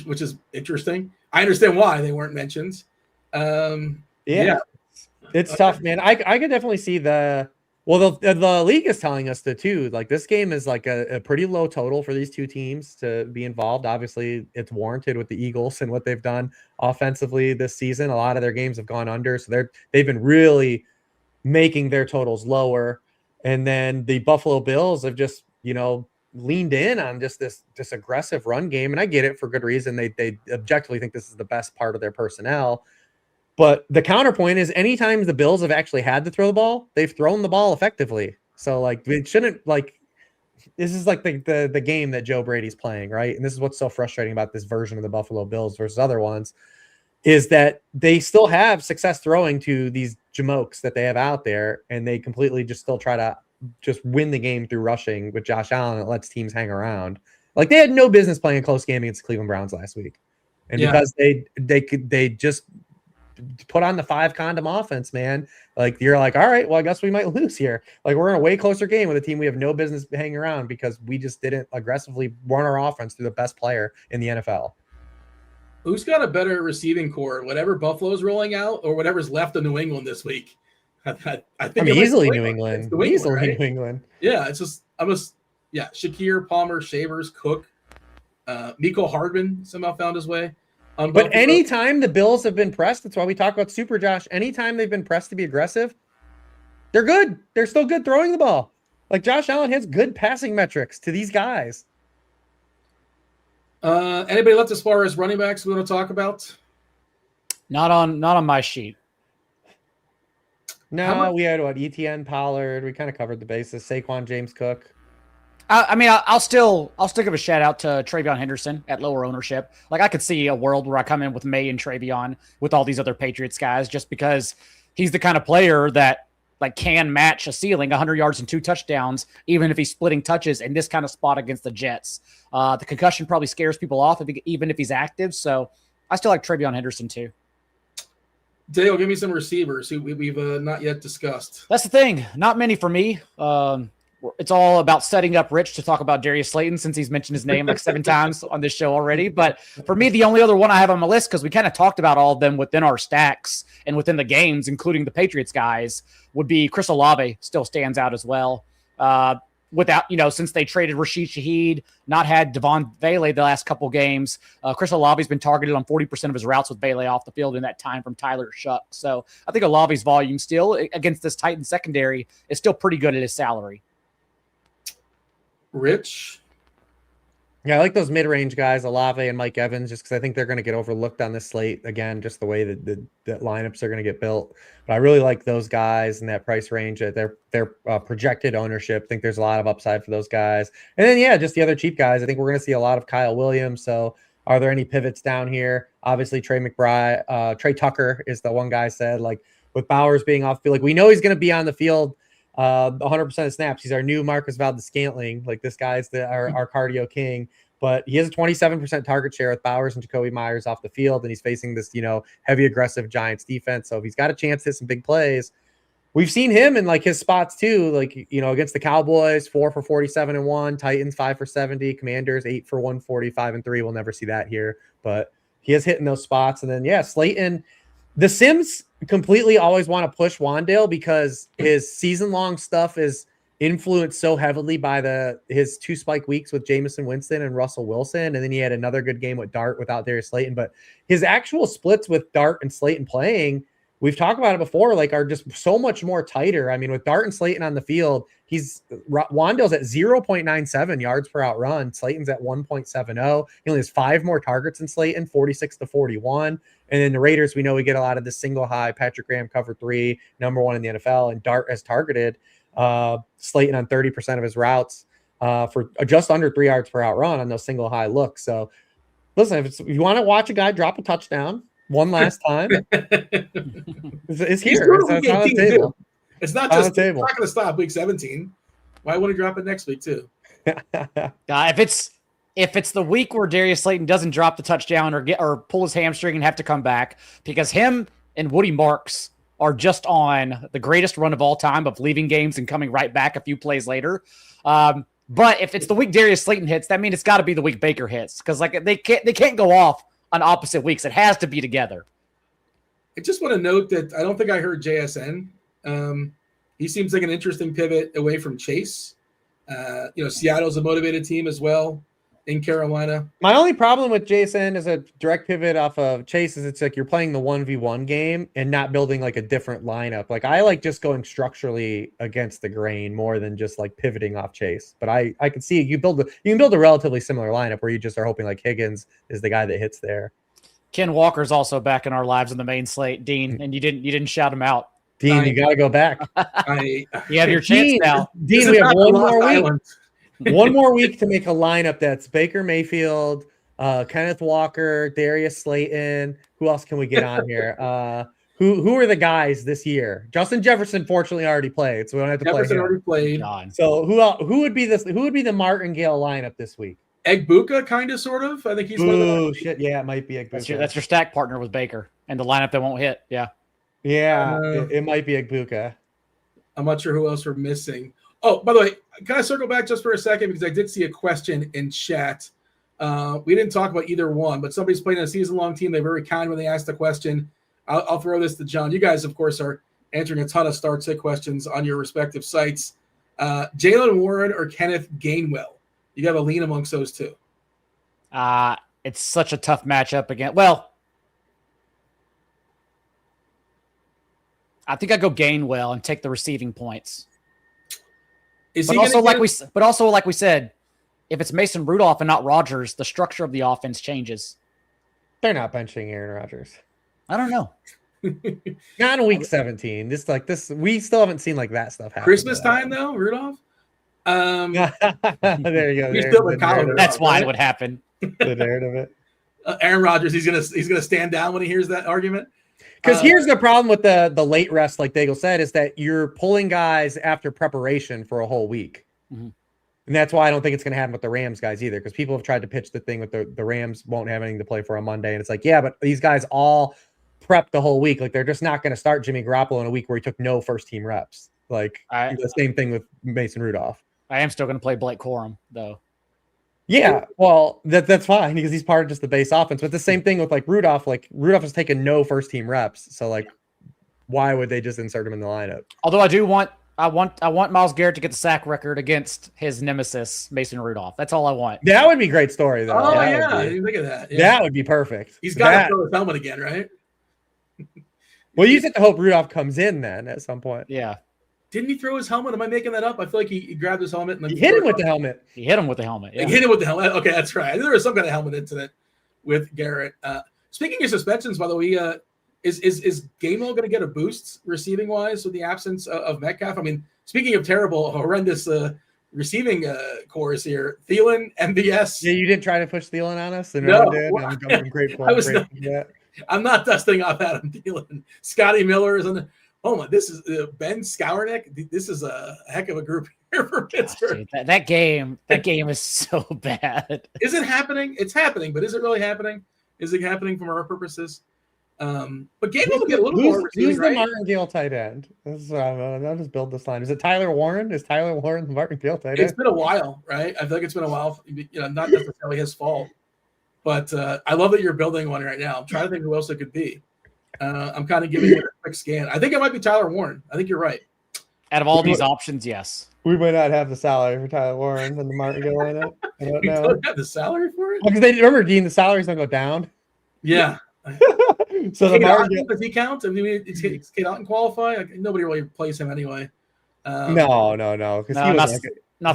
Speaker 1: Which is interesting. I understand why they weren't mentioned.
Speaker 3: Yeah. It's tough, man. I could definitely see the league is telling us that too. Like this game is like a pretty low total for these two teams to be involved. Obviously, it's warranted with the Eagles and what they've done offensively this season. A lot of their games have gone under, so they've been really making their totals lower. And then the Buffalo Bills have just, leaned in on just this aggressive run game. And I get it for good reason. They objectively think this is the best part of their personnel. But the counterpoint is anytime the Bills have actually had to throw the ball, they've thrown the ball effectively. So like it shouldn't this is like the game that Joe Brady's playing, right? And this is what's so frustrating about this version of the Buffalo Bills versus other ones is that they still have success throwing to these jamokes that they have out there, and they completely just still try to just win the game through rushing with Josh Allen. It lets teams hang around. Like they had no business playing a close game against the Cleveland Browns last week, and because they just put on the 5 condom offense, man. Like you're like, all right, well, I guess we might lose here. Like we're in a way closer game with a team we have no business hanging around because we just didn't aggressively run our offense through the best player in the NFL.
Speaker 1: Who's got a better receiving core? Whatever Buffalo's rolling out, or whatever's left of New England this week? I think
Speaker 3: easily New England. Easily
Speaker 1: right?
Speaker 3: New England.
Speaker 1: Yeah, it's just Shakir, Palmer, Shavers, Cook, Miko Hardman somehow found his way.
Speaker 3: But anytime the Bills have been pressed, that's why we talk about Super Josh. Anytime they've been pressed to be aggressive, they're good. They're still good throwing the ball. Like Josh Allen has good passing metrics to these guys.
Speaker 1: Anybody left as far as running backs we want to talk about?
Speaker 2: Not on my sheet.
Speaker 3: No, we had ETN, Pollard. We kind of covered the bases. Saquon, James Cook.
Speaker 2: I'll still give a shout out to Travion Henderson at lower ownership. Like I could see a world where I come in with May and Travion with all these other Patriots guys, just because he's the kind of player that like can match a ceiling, 100 yards and 2 touchdowns, even if he's splitting touches in this kind of spot against the Jets. The concussion probably scares people off even if he's active. So I still like Travion Henderson too.
Speaker 1: Dale, give me some receivers who we've not yet discussed.
Speaker 2: That's the thing. Not many for me. It's all about setting up Rich to talk about Darius Slayton since he's mentioned his name like 7 times on this show already. But for me, the only other one I have on my list, because we kind of talked about all of them within our stacks and within the games, including the Patriots guys, would be Chris Olave. Still stands out as well. Without, since they traded Rashid Shaheed, not had Devon Bailey the last couple games, Chris Olave's been targeted on 40% of his routes with Bailey off the field in that time from Tyler Shuck. So I think Olave's volume still against this Titan secondary is still pretty good at his salary.
Speaker 1: Rich?
Speaker 3: Yeah, I like those mid-range guys, Olave and Mike Evans, just because I think they're going to get overlooked on this slate. Again, just the way that the lineups are going to get built. But I really like those guys in that price range. Their projected ownership. I think there's a lot of upside for those guys. And then, just the other cheap guys. I think we're going to see a lot of Kyle Williams. So are there any pivots down here? Obviously, Trey Tucker is the one guy said, like, with Bowers being off the field. Like, we know he's going to be on the field 100% of snaps. He's our new Marcus Valdes-Scantling. Like this guy's our cardio king, but he has a 27% target share with Bowers and Jacoby Myers off the field, and he's facing this heavy aggressive Giants defense. So if he's got a chance to hit some big plays, we've seen him in like his spots too, like against the Cowboys 4 for 47 and 1, Titans 5 for 70, Commanders 8 for 145 and 3. We'll never see that here, but he is hitting those spots. And then Slayton. The Sims completely always want to push Wan'Dale because his season-long stuff is influenced so heavily by his 2 spike weeks with Jameson Winston and Russell Wilson, and then he had another good game with Dart without Darius Slayton. But his actual splits with Dart and Slayton playing, we've talked about it before, like are just so much more tighter. I mean, with Dart and Slayton on the field, Wan'Dale's at 0.97 yards per out run. Slayton's at 1.70. He only has 5 more targets than Slayton, 46 to 41. And then the Raiders, we know we get a lot of the single high. Patrick Graham cover 3, number 1 in the NFL, and Dart has targeted Slayton on 30% of his routes for just under 3 yards per out run on those single high looks. So listen, if you want to watch a guy drop a touchdown one last time, it's here. It's on the table.
Speaker 1: It's not just it's not going to stop week 17. Why wouldn't he drop it next week too?
Speaker 2: If it's the week where Darius Slayton doesn't drop the touchdown or pull his hamstring and have to come back, because him and Woody Marks are just on the greatest run of all time of leaving games and coming right back a few plays later. But if it's the week Darius Slayton hits, that means it's got to be the week Baker hits, because like they can't go off on opposite weeks. It has to be together.
Speaker 1: I just want to note that I don't think I heard JSN. He seems like an interesting pivot away from Chase. Seattle's a motivated team as well in Carolina.
Speaker 3: My only problem with Jason as a direct pivot off of Chase is it's like you're playing the 1v1 game and not building like a different lineup. Like I like just going structurally against the grain more than just like pivoting off Chase. But I can see you can build a relatively similar lineup where you just are hoping like Higgins is the guy that hits there.
Speaker 2: Ken Walker's also back in our lives in the main slate, Dean, and you didn't shout him out.
Speaker 3: Dean, you got to go back.
Speaker 2: You have your chance now.
Speaker 3: Dean, we have one more week. One more week to make a lineup that's Baker Mayfield, Kenneth Walker, Darius Slayton. Who else can we get on here? Who are the guys this year? Justin Jefferson fortunately already played, so we don't have to play him.
Speaker 1: Jefferson already played.
Speaker 2: God.
Speaker 3: So who would be the Martingale lineup this week?
Speaker 1: Egbuka, kind of, sort of. I think he's one of the
Speaker 3: shit. Yeah, it might be Egbuka.
Speaker 2: That's your stack partner with Baker and the lineup that won't hit. Yeah.
Speaker 3: Yeah, it might be Egbuka.
Speaker 1: I'm not sure who else we're missing. Oh, by the way, can I circle back just for a second? Because I did see a question in chat. We didn't talk about either one, but somebody's playing a season-long team. They're very kind when they ask the question. I'll throw this to John. You guys, of course, are answering a ton of start-sit questions on your respective sites. Jalen Warren or Kenneth Gainwell? You got to lean amongst those two.
Speaker 2: It's such a tough matchup again. Well, I think I go Gainwell and take the receiving points. But also, like we said, if it's Mason Rudolph and not Rodgers, the structure of the offense changes.
Speaker 3: They're not benching Aaron Rodgers.
Speaker 2: I don't know.
Speaker 3: Not in week 17. We still haven't seen like that stuff happen.
Speaker 1: Christmas time though, Rudolph.
Speaker 3: There you go.
Speaker 2: That's why it would happen.
Speaker 3: The narrative of it.
Speaker 1: Aaron Rodgers, he's gonna stand down when he hears that argument.
Speaker 3: Because here's the problem with the late rest, like Daigle said, is that you're pulling guys after preparation for a whole week.
Speaker 2: Mm-hmm.
Speaker 3: And that's why I don't think it's going to happen with the Rams guys either, because people have tried to pitch the thing with the Rams won't have anything to play for on Monday. And it's like, yeah, but these guys all prepped the whole week. Like, they're just not going to start Jimmy Garoppolo in a week where he took no first-team reps. Like, the same thing with Mason Rudolph.
Speaker 2: I am still going to play Blake Corum, though.
Speaker 3: Yeah, well, that's fine because he's part of just the base offense. But the same thing with like Rudolph. Like Rudolph has taken no first team reps, so like, why would they just insert him in the lineup?
Speaker 2: Although I want Myles Garrett to get the sack record against his nemesis Mason Rudolph. That's all I want.
Speaker 3: That would be a great story, though.
Speaker 1: Oh yeah, look at that. Yeah.
Speaker 3: That would be perfect.
Speaker 1: He's got to throw his helmet again, right?
Speaker 3: Well, you just have to hope Rudolph comes in then at some point.
Speaker 2: Yeah.
Speaker 1: Didn't he throw his helmet? Am I making that up? I feel like he grabbed his helmet and
Speaker 3: he hit him with the helmet.
Speaker 2: He hit him with the helmet. Yeah.
Speaker 1: He hit him with the helmet. Okay, that's right. I knew there was some kind of helmet incident with Garrett. Speaking of suspensions, by the way, is Gainwell going to get a boost receiving wise with the absence of Metcalf? I mean, speaking of terrible, horrendous receiving cores here, Thielen, MVS.
Speaker 3: Yeah, you didn't try to push Thielen on us. And
Speaker 1: no,
Speaker 3: I'm grateful.
Speaker 1: I'm not dusting off Adam Thielen. Scotty Miller is on the. Oh my! This is Ben Skowronek. This is a heck of a group here for Pittsburgh.
Speaker 2: Dude, that game is so bad.
Speaker 1: Is it happening? It's happening, but is it really happening? Is it happening from our purposes? But Gainwell will get a little more.
Speaker 3: Who's the Martingale tight end? This is I'll just build this line. Is it Tyler Warren? Is Tyler Warren the Martingale tight end?
Speaker 1: It's been a while, right? I feel like it's been a while. Not necessarily his fault, but I love that you're building one right now. I'm trying to think who else it could be. I'm kind of giving it a quick scan. I think it might be Tyler Warren. I think you're right.
Speaker 2: Out of all these options, yes.
Speaker 3: We might not have the salary for Tyler Warren in the Martingale lineup. I don't know.
Speaker 1: Don't have the salary for it?
Speaker 3: Because they remember, Dean, the salary's going to go down.
Speaker 1: Yeah.
Speaker 3: So the Martingale,
Speaker 1: does he count? I mean, is Kate Otten qualify? Like, nobody really plays him anyway.
Speaker 3: No. Because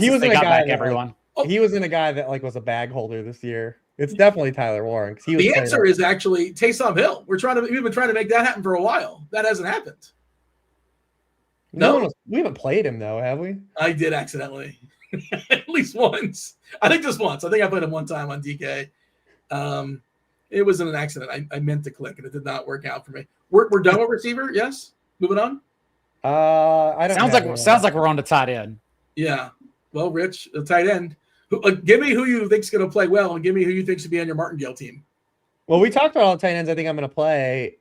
Speaker 3: he was in a guy that,
Speaker 2: everyone.
Speaker 3: He was in a guy that like was a bag holder this year. It's definitely Tyler Warren.
Speaker 1: The answer is actually Taysom Hill. We've been trying to make that happen for a while. That hasn't happened. No,
Speaker 3: we haven't played him though, have we?
Speaker 1: I did accidentally, at least once. I think just once. I think I played him one time on DK. It was an accident. I meant to click and it did not work out for me. We're done with receiver. Yes. Moving on.
Speaker 3: I don't.
Speaker 2: Sounds like we're on to tight end.
Speaker 1: Yeah. Well, Rich, the tight end. Give me who you think's going to play well, and give me who you think should be on your Martingale team.
Speaker 3: Well, we talked about all the tight ends. I think I'm going to play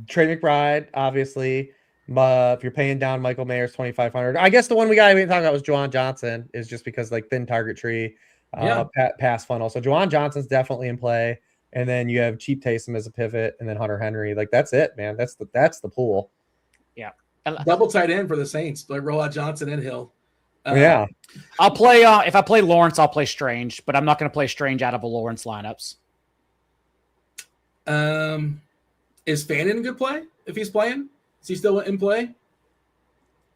Speaker 3: Trey McBride, obviously. If you're paying down Michael Mayer's $2,500, I guess the one we didn't talk about was Juwan Johnson, is just because like thin target tree, pass funnel. So Juwan Johnson's definitely in play. and then you have cheap Taysom as a pivot, and then Hunter Henry. Like that's it, man. That's the pool.
Speaker 2: Yeah.
Speaker 1: Double tight end for the Saints. Like roll out Johnson and Hill.
Speaker 3: Yeah.
Speaker 2: I'll play if I play Lawrence, I'll play Strange, but I'm not going to play Strange out of a Lawrence lineups.
Speaker 1: Is Fannin a good play if he's playing? Is he still in play?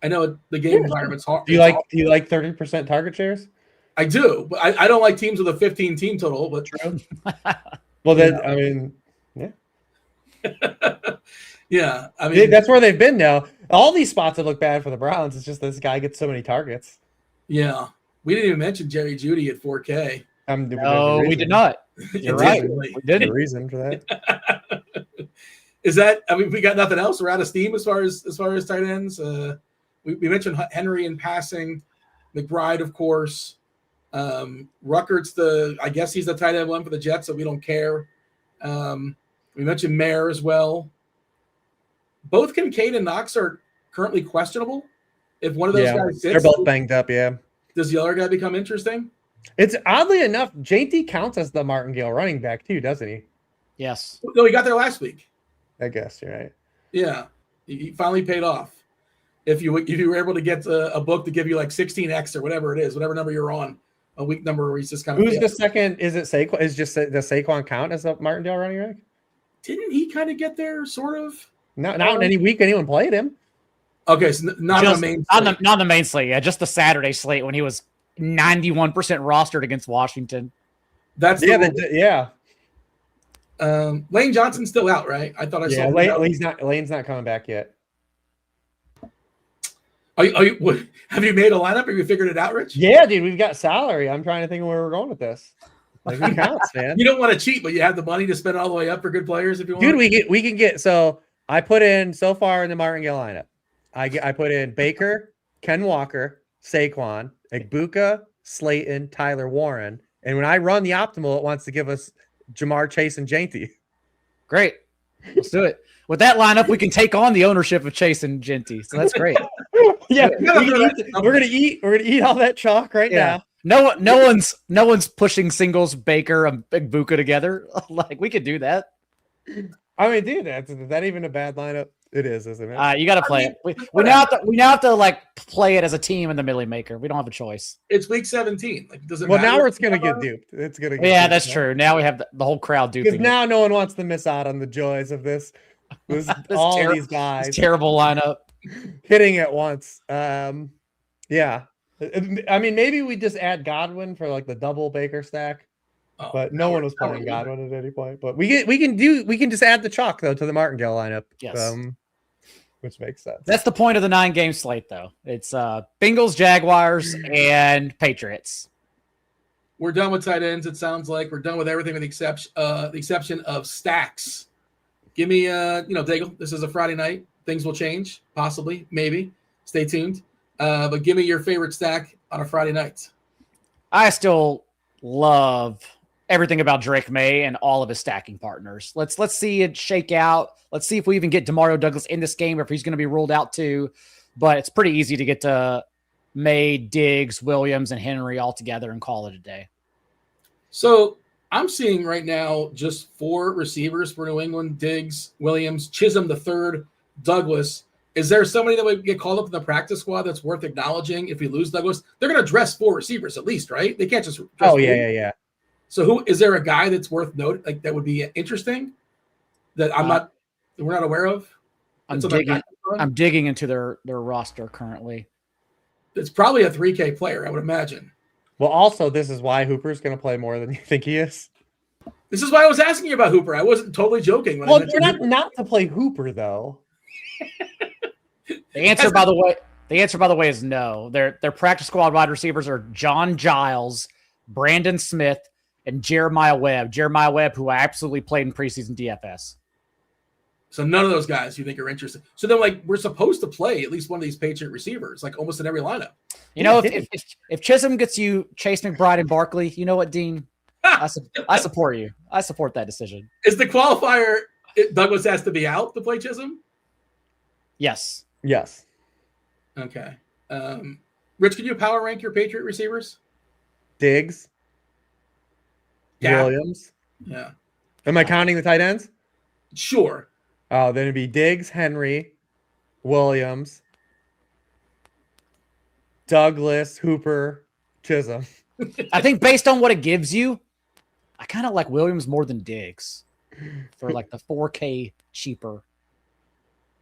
Speaker 1: I know the game environment's hard.
Speaker 3: Do you like 30% target shares?
Speaker 1: I do, but I don't like teams with a 15 team total. But true.
Speaker 3: Well, then I mean, yeah.
Speaker 1: Yeah, I mean
Speaker 3: that's where they've been now. All these spots that look bad for the Browns. It's just this guy gets so many targets.
Speaker 1: Yeah, we didn't even mention Jerry Jeudy at 4K.
Speaker 2: No, we did not.
Speaker 1: You're right.
Speaker 3: We didn't. Reason for that.
Speaker 1: Is that? I mean, we got nothing else. We're out of steam as far as tight ends. We mentioned Henry in passing, McBride, of course. Ruckert's I guess he's the tight end one for the Jets, so we don't care. We mentioned Mayer as well. Both Kincaid and Knox are currently questionable. If one of those guys sits,
Speaker 3: they're both banged up. Yeah.
Speaker 1: Does the other guy become interesting?
Speaker 3: It's oddly enough, JT counts as the Martingale running back too, doesn't he?
Speaker 2: Yes.
Speaker 1: No, he got there last week.
Speaker 3: I guess you're right.
Speaker 1: Yeah, he finally paid off. If you were able to get a book to give you like 16x or whatever it is, whatever number you're on, a week number where he's just kind of.
Speaker 3: Who's the second? Is it Saquon? Is just the Saquon count as a Martindale running back?
Speaker 1: Didn't he kind of get there, sort of?
Speaker 3: Not in any week anyone played him.
Speaker 1: Okay, so not on the main slate.
Speaker 2: Not the main slate. Yeah, just the Saturday slate when he was 91% rostered against Washington.
Speaker 1: That's
Speaker 3: yeah.
Speaker 1: Lane Johnson's still out, right? I thought I saw.
Speaker 3: Lane's not coming back yet.
Speaker 1: Have you made a lineup? Have you figured it out, Rich?
Speaker 3: Yeah, dude, we've got salary. I'm trying to think of where we're going with this. Like, who counts, man?
Speaker 1: You don't want to cheat, but you have the money to spend all the way up for good players if you want.
Speaker 3: Dude, we can get. So I put in so far in the Martingale lineup. I put in Baker, Ken Walker, Saquon, Egbuka, Slayton, Tyler Warren, and when I run the optimal, it wants to give us Jamar Chase and Genty.
Speaker 2: Great, let's do it. With that lineup, we can take on the ownership of Chase and Genty, so that's great.
Speaker 3: Yeah, we're gonna eat all that chalk right now.
Speaker 2: No one's pushing singles Baker and Egbuka together. Like we could do that.
Speaker 3: I mean, dude, is that even a bad lineup? It is, isn't it?
Speaker 2: You got to play it. We now have to like play it as a team in the Millie Maker. We don't have a choice.
Speaker 1: It's week 17. Like, does it
Speaker 3: well,
Speaker 1: matter?
Speaker 3: now it's gonna get duped. It's gonna. Get
Speaker 2: yeah, that's true. Now we have the whole crowd duping.
Speaker 3: Because now no one wants to miss out on the joys of this. All these guys,
Speaker 2: terrible lineup
Speaker 3: hitting at once. Yeah. I mean, maybe we just add Godwin for like the double Baker stack. But no one was playing Godwin at any point. But we can just add the chalk though to the Martingale lineup.
Speaker 2: Yes.
Speaker 3: Which makes sense.
Speaker 2: That's the point of the 9-game slate though. It's Bengals, Jaguars, and Patriots.
Speaker 1: We're done with tight ends. It sounds like we're done with everything with the exception of stacks. Give me Daigle. This is a Friday night. Things will change, possibly, maybe. Stay tuned. But give me your favorite stack on a Friday night.
Speaker 2: I still love everything about Drake May and all of his stacking partners. Let's see it shake out. Let's see if we even get DeMario Douglas in this game or if he's going to be ruled out too. But it's pretty easy to get to May, Diggs, Williams, and Henry all together and call it a day.
Speaker 1: So I'm seeing right now just 4 receivers for New England: Diggs, Williams, Chisholm the third, Douglas. Is there somebody that would get called up in the practice squad that's worth acknowledging if we lose Douglas? They're going to dress 4 receivers at least, right? They can't just dress 4.
Speaker 3: Yeah.
Speaker 1: So who is there a guy that's worth note like that would be interesting that we're not aware of?
Speaker 2: I'm digging into their roster currently.
Speaker 1: It's probably a 3K player, I would imagine.
Speaker 3: Well, also this is why Hooper's going to play more than you think he is.
Speaker 1: This is why I was asking you about Hooper. I wasn't totally joking.
Speaker 3: Well, you're not to play Hooper though.
Speaker 2: The answer, by the way, is no. Their practice squad wide receivers are John Giles, Brandon Smith, and Jeremiah Webb. Jeremiah Webb, who I absolutely played in preseason DFS.
Speaker 1: So none of those guys you think are interested. So then, like, we're supposed to play at least one of these Patriot receivers, like almost in every lineup.
Speaker 2: You know, if Chisholm gets you Chase McBride and Barkley, you know what, Dean? I support you. I support that decision.
Speaker 1: Is the qualifier Douglas has to be out to play Chisholm?
Speaker 2: Yes.
Speaker 1: Okay. Rich, can you power rank your Patriot receivers?
Speaker 3: Diggs.
Speaker 1: Yeah.
Speaker 3: Williams.
Speaker 1: Yeah.
Speaker 3: Am I counting the tight ends?
Speaker 1: Sure.
Speaker 3: Oh, then it'd be Diggs, Henry, Williams, Douglas, Hooper, Chisholm.
Speaker 2: I think based on what it gives you, I kind of like Williams more than Diggs for like the 4K cheaper.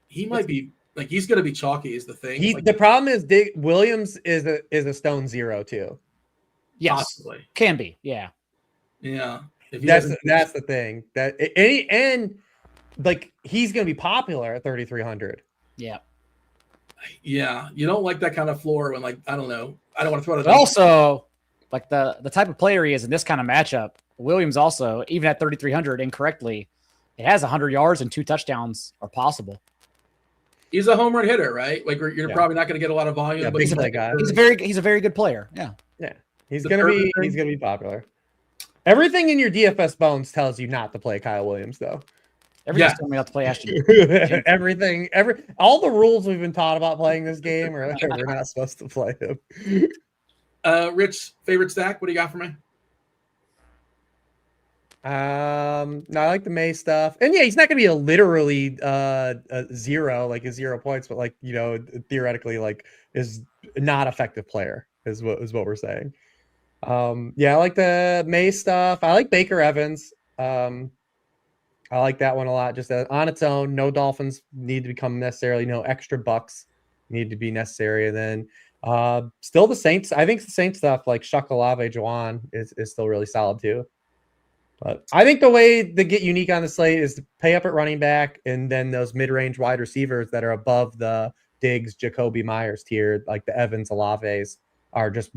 Speaker 1: He might be like he's going to be chalky is the thing.
Speaker 3: The problem is Williams is a stone 0 too.
Speaker 2: Yes,
Speaker 1: possibly
Speaker 2: can be. Yeah.
Speaker 3: That's the thing that and like he's going to be popular at 3,300.
Speaker 2: Yeah.
Speaker 1: Yeah, you don't like that kind of floor when like I don't know. I don't want to throw it.
Speaker 2: But also, like the type of player he is in this kind of matchup, Williams also even at 3,300 incorrectly, it has 100 yards and 2 touchdowns are possible.
Speaker 1: He's a home run hitter, right? Like you're probably not going to get a lot of volume, but
Speaker 3: he's
Speaker 2: a very good player. Yeah.
Speaker 3: He's gonna be popular. Everything in your DFS bones tells you not to play Kyle Williams, though.
Speaker 2: Everything's telling me not to play Ashton.
Speaker 3: All the rules we've been taught about playing this game we're not supposed to play him.
Speaker 1: Rich, favorite stack? What do you got for me?
Speaker 3: No, I like the May stuff, and he's not gonna be literally a 0, like 0 points, but like theoretically, like is not effective player is what we're saying. I like the May stuff. I like Baker Evans. I like that one a lot. Just on its own, no Dolphins need to become necessarily. No extra bucks need to be necessary. And then still the Saints. I think the Saints stuff like Shakalave Juwan is still really solid too. But I think the way to get unique on the slate is to pay up at running back, and then those mid-range wide receivers that are above the Diggs, Jacoby Myers tier, like the Evans, Olaves, are just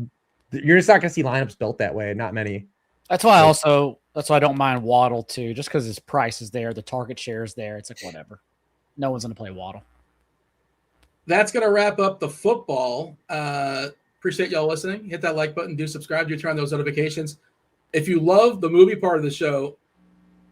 Speaker 3: you're just not going to see lineups built that way. Not many.
Speaker 2: That's why I don't mind Waddle too, just because his price is there, the target share is there. It's like whatever. No one's going to play Waddle.
Speaker 1: That's going to wrap up the football. Appreciate y'all listening. Hit that like button. Do subscribe. Do turn on those notifications. If you love the movie part of the show,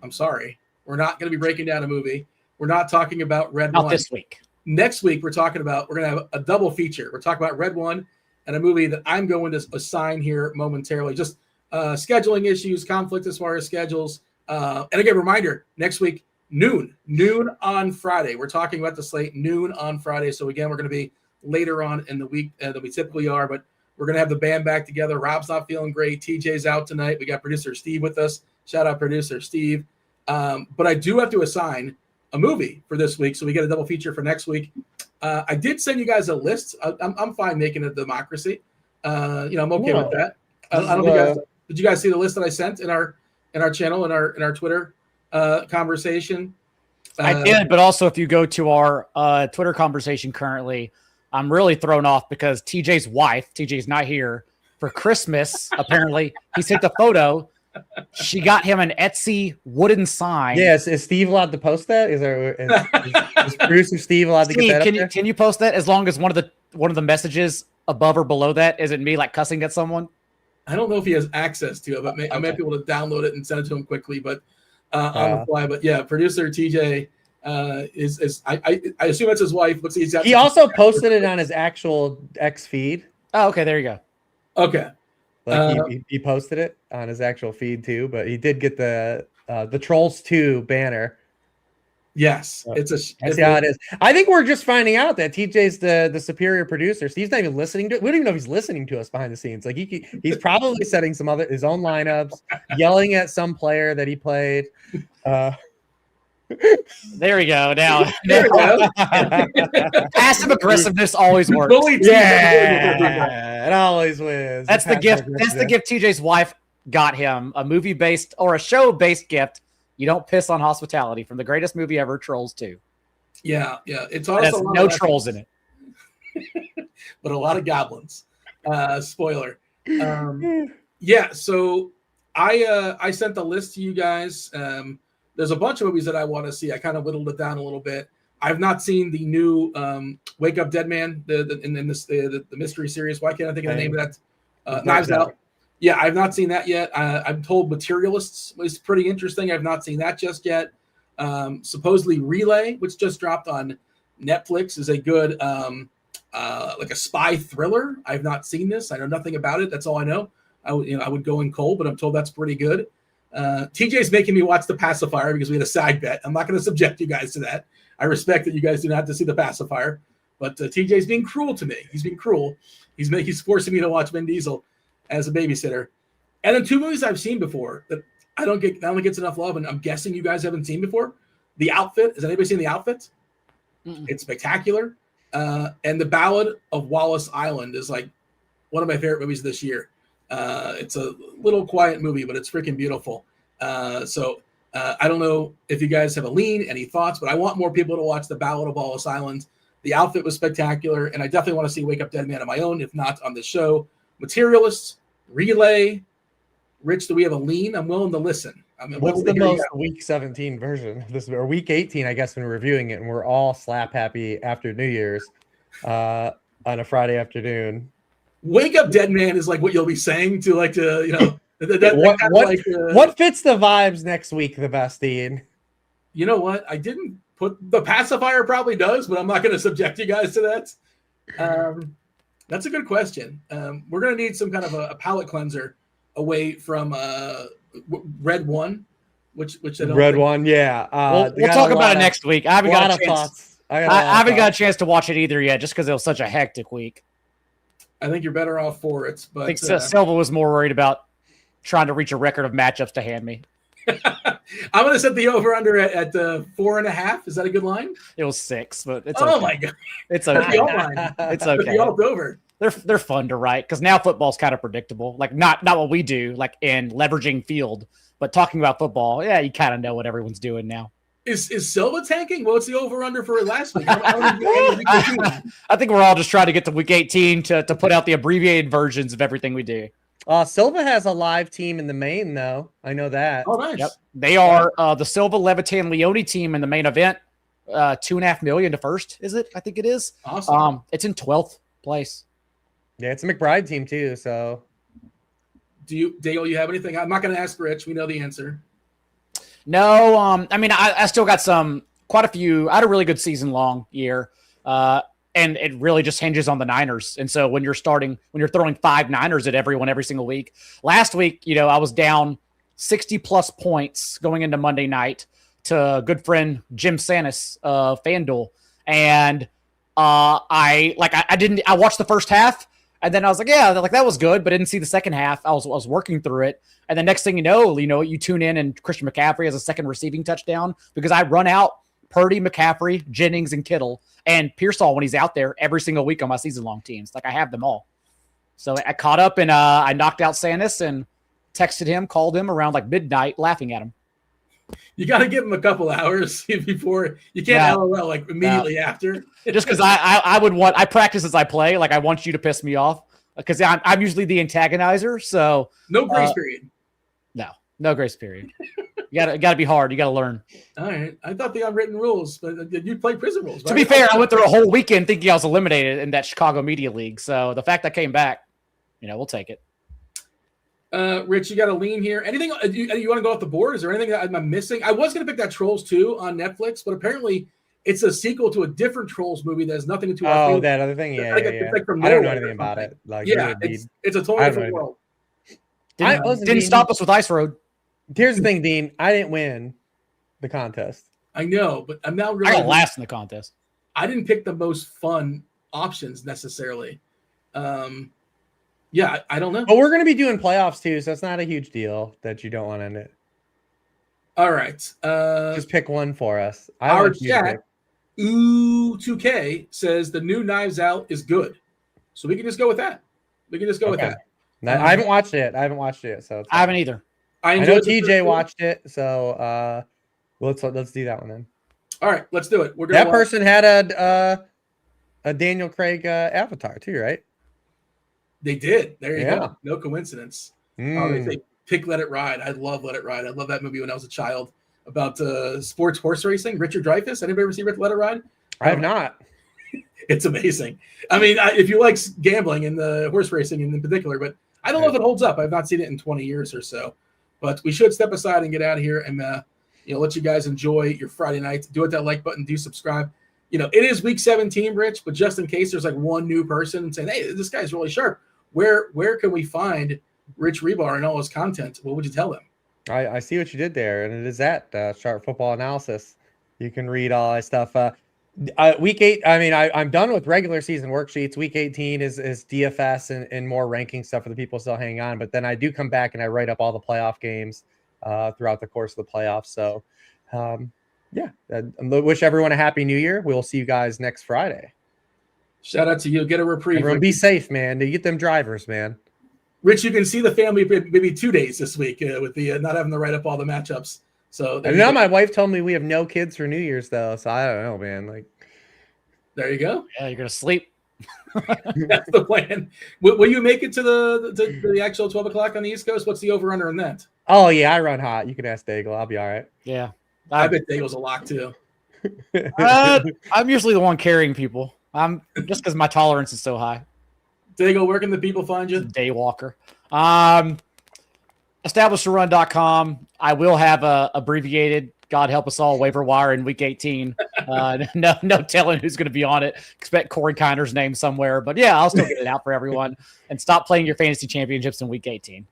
Speaker 1: I'm sorry. We're not going to be breaking down a movie. We're not talking about Red
Speaker 2: Not
Speaker 1: 1.
Speaker 2: this week.
Speaker 1: Next week, we're going to have a double feature. We're talking about Red 1 and a movie that I'm going to assign here momentarily. Just scheduling issues, conflict as far as schedules. And again, reminder, next week, noon on Friday. We're talking about the slate, noon on Friday. So again, we're going to be later on in the week than we typically are, but we're going to have the band back together. Rob's not feeling great. TJ's out tonight. We got producer Steve with us. Shout out producer Steve. But I do have to assign a movie for this week, so we get a double feature for next week. I did send you guys a list. I'm fine making a democracy. I'm okay with that. I don't know if you guys did. You guys see the list that I sent in our channel in our Twitter conversation?
Speaker 2: I did, but also if you go to our Twitter conversation currently, I'm really thrown off because TJ's wife, TJ's not here, for Christmas, apparently, he sent a photo. She got him an Etsy wooden sign.
Speaker 3: Yes, is Steve allowed to post that? Is producer Steve allowed to get that?
Speaker 2: Can you post that as long as one of the messages above or below that isn't me like cussing at someone?
Speaker 1: I don't know if he has access to it, but I might be able to download it and send it to him quickly. But on the fly. But yeah, producer TJ is I assume that's his wife. Looks like he's got.
Speaker 3: He also posted it on his actual X feed.
Speaker 2: Oh, okay, there you go.
Speaker 1: Okay.
Speaker 3: Like he posted it on his actual feed too, but he did get the Trolls 2 banner.
Speaker 1: Yes,
Speaker 3: that's how it is. I think we're just finding out that TJ's the superior producer. Steve's not even listening to it. We don't even know if he's listening to us behind the scenes. Like he's probably setting his own lineups, yelling at some player that he played.
Speaker 2: There we go. Now,
Speaker 1: there we go.
Speaker 2: Passive aggressiveness always works.
Speaker 3: Yeah, it always wins.
Speaker 2: That's the gift. That's the gift TJ's wife got him, a movie-based or a show-based gift. You don't piss on hospitality from the greatest movie ever, Trolls 2.
Speaker 1: Yeah. It's also
Speaker 2: no trolls in it,
Speaker 1: but a lot of goblins. Spoiler. Yeah. So I sent the list to you guys. There's a bunch of movies that I want to see. I kind of whittled it down a little bit. I've not seen the new Wake Up Dead Man, the mystery series. Why can't I think of the name of that? Knives Out. Yeah, I've not seen that yet. I'm told Materialists was pretty interesting. I've not seen that just yet. Supposedly Relay, which just dropped on Netflix, is a good like a spy thriller. I've not seen this. I know nothing about it. That's all I know. I would go in cold, but I'm told that's pretty good. TJ's making me watch the pacifier because we had a side bet. I'm not going to subject you guys to that. I respect that you guys do not have to see the pacifier, but TJ's being cruel to me. He's being cruel. He's forcing me to watch Vin Diesel as a babysitter. And then 2 movies I've seen before that I don't get enough love, and I'm guessing you guys haven't seen before. The Outfit. Has anybody seen The Outfit? Mm-mm. It's spectacular. And The Ballad of Wallace Island is like one of my favorite movies this year. It's a little quiet movie, but it's freaking beautiful. So I don't know if you guys have a lean, any thoughts, but I want more people to watch The Ballad of Wallace Island. The Outfit was spectacular, and I definitely want to see Wake Up Dead Man on my own, if not on this show. Materialists, Relay. Rich, do we have a lean? I'm willing to listen.
Speaker 3: What's the most week 17 version? Or week 18, I guess, when we're reviewing it, and we're all slap happy after New Year's on a Friday afternoon.
Speaker 1: Wake Up Dead Man is like what you'll be saying to what
Speaker 3: fits the vibes next week the best, Dean?
Speaker 1: You know what? I didn't put the pacifier probably does, but I'm not going to subject you guys to that. That's a good question. We're going to need some kind of a palate cleanser away from Red One, which I don't
Speaker 3: Red One, yeah.
Speaker 2: We'll talk about it next week. I haven't got a chance.
Speaker 3: I
Speaker 2: haven't got a chance to watch it either yet, just because it was such a hectic week.
Speaker 1: I think you're better off for it. But
Speaker 2: I think Silva was more worried about trying to reach a record of matchups to hand me.
Speaker 1: I'm going to set the over-under at 4.5. Is that a good line?
Speaker 2: It was 6, but it's okay.
Speaker 1: Oh, my God.
Speaker 2: It's okay.
Speaker 1: It's okay. The over.
Speaker 2: They're fun to write because now football's kind of predictable. Like not what we do, like in leveraging field, but talking about football, yeah, you kind of know what everyone's doing now.
Speaker 1: Is Silva tanking? What's the over-under for last week?
Speaker 2: I think we're all just trying to get to week 18 to put out the abbreviated versions of everything we do.
Speaker 3: Silva has a live team in the main, though. I know that.
Speaker 1: Oh, nice.
Speaker 2: Yep. They are the Silva, Levitan, Leone team in the main event. $2.5 million to first, is it? I think it is.
Speaker 1: Awesome.
Speaker 2: It's in 12th place.
Speaker 3: Yeah, it's a McBride team too. So,
Speaker 1: Dale, you have anything? I'm not going to ask Rich. We know the answer.
Speaker 2: No, I mean, I still got quite a few. I had a really good season long year, and it really just hinges on the Niners. And so when you're throwing 5 Niners at everyone every single week. Last week, I was down 60 plus points going into Monday night to a good friend Jim Sanis of FanDuel, and I watched the first half. And then I was like, yeah, that was good, but didn't see the second half. I was working through it. And the next thing you know, you tune in and Christian McCaffrey has a second receiving touchdown because I run out Purdy, McCaffrey, Jennings, and Kittle, and Pearsall when he's out there every single week on my season-long teams. Like I have them all. So I caught up and I knocked out Sanis and texted him, called him around like midnight laughing at him.
Speaker 1: You got to give him a couple hours before you can't LOL like immediately after.
Speaker 2: Just because I practice as I play. Like I want you to piss me off because I'm usually the antagonizer. So
Speaker 1: no grace period.
Speaker 2: No grace period. You got to be hard. You got to learn.
Speaker 1: All right. I thought the unwritten rules, but you play prison rules. Right?
Speaker 2: To be fair, I went through a whole weekend thinking I was eliminated in that Chicago Media League. So the fact I came back, we'll take it.
Speaker 1: Rich, you got a lean here. Anything you want to go off the board? Is there anything that I'm missing? I was going to pick that Trolls 2 on Netflix, but apparently it's a sequel to a different Trolls movie that has nothing to do with
Speaker 3: that other thing. Yeah,
Speaker 1: It's like from
Speaker 3: I don't know anything about it. Like,
Speaker 1: it's a totally different world.
Speaker 2: Didn't stop us with Ice Road.
Speaker 3: Here's the thing, Dean. I didn't win the contest.
Speaker 1: I know, but I'm now
Speaker 2: realizing I got last in the contest.
Speaker 1: I didn't pick the most fun options necessarily. Yeah, I don't know.
Speaker 3: But we're going to be doing playoffs too, so it's not a huge deal that you don't want to end it.
Speaker 1: All right.
Speaker 3: Just pick one for us.
Speaker 1: Our chat, Ooh2K, says the new Knives Out is good. So we can just go with that. With that.
Speaker 3: I haven't watched it. So
Speaker 2: I haven't either.
Speaker 1: I
Speaker 3: know TJ watched it, so let's do that one then.
Speaker 1: All right, let's do it.
Speaker 3: That person had a Daniel Craig avatar too, right?
Speaker 1: They did. There you go. No coincidence. They pick Let It Ride. I love Let It Ride. I love that movie when I was a child about sports horse racing. Richard Dreyfuss. Anybody ever see Let It Ride?
Speaker 3: I have not.
Speaker 1: It's amazing. I mean, if you like gambling and the horse racing in particular, but I don't know if it holds up. I've not seen it in 20 years or so. But we should step aside and get out of here and let you guys enjoy your Friday night. Do hit that like button. Do subscribe. It is week 17, Rich, but just in case there's like one new person saying, hey, this guy's really sharp. Where can we find Rich Hribar and all his content? What would you tell them?
Speaker 3: I see what you did there, and it is at Sharp Football Analysis. You can read all that stuff. Week 8, I mean, I'm done with regular season worksheets. Week 18 is DFS and more ranking stuff for the people still hanging on. But then I do come back and I write up all the playoff games throughout the course of the playoffs. So, yeah, I wish everyone a happy new year. We'll see you guys next Friday.
Speaker 1: Shout out to you. Get a reprieve.
Speaker 3: Everyone be safe, man. You get them drivers, man.
Speaker 1: Rich, you can see the family maybe 2 days this week with the not having to write up all the matchups. So
Speaker 3: I know my wife told me we have no kids for New Year's though, so I don't know, man. Like,
Speaker 1: there you go.
Speaker 2: Yeah, you're gonna sleep.
Speaker 1: That's the plan. Will you make it to the actual 12 o'clock on the East Coast? What's the over under in that?
Speaker 3: Oh yeah, I run hot. You can ask Daigle. I'll be all right.
Speaker 2: Yeah,
Speaker 1: I bet Daigle's a lock too.
Speaker 2: I'm usually the one carrying people. I'm just because my tolerance is so high.
Speaker 1: Daigle, where can the people find you?
Speaker 2: Day walker. Establishtorun.com. I will have a abbreviated, God help us all, waiver wire in week 18. No telling who's going to be on it. Expect Corey Kinder's name somewhere. But yeah, I'll still get it out for everyone. And stop playing your fantasy championships in week 18.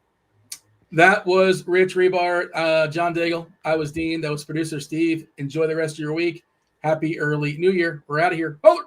Speaker 1: That was Rich Hribar, John Daigle. I was Dean. That was producer Steve. Enjoy the rest of your week. Happy early New Year. We're out of here. Over.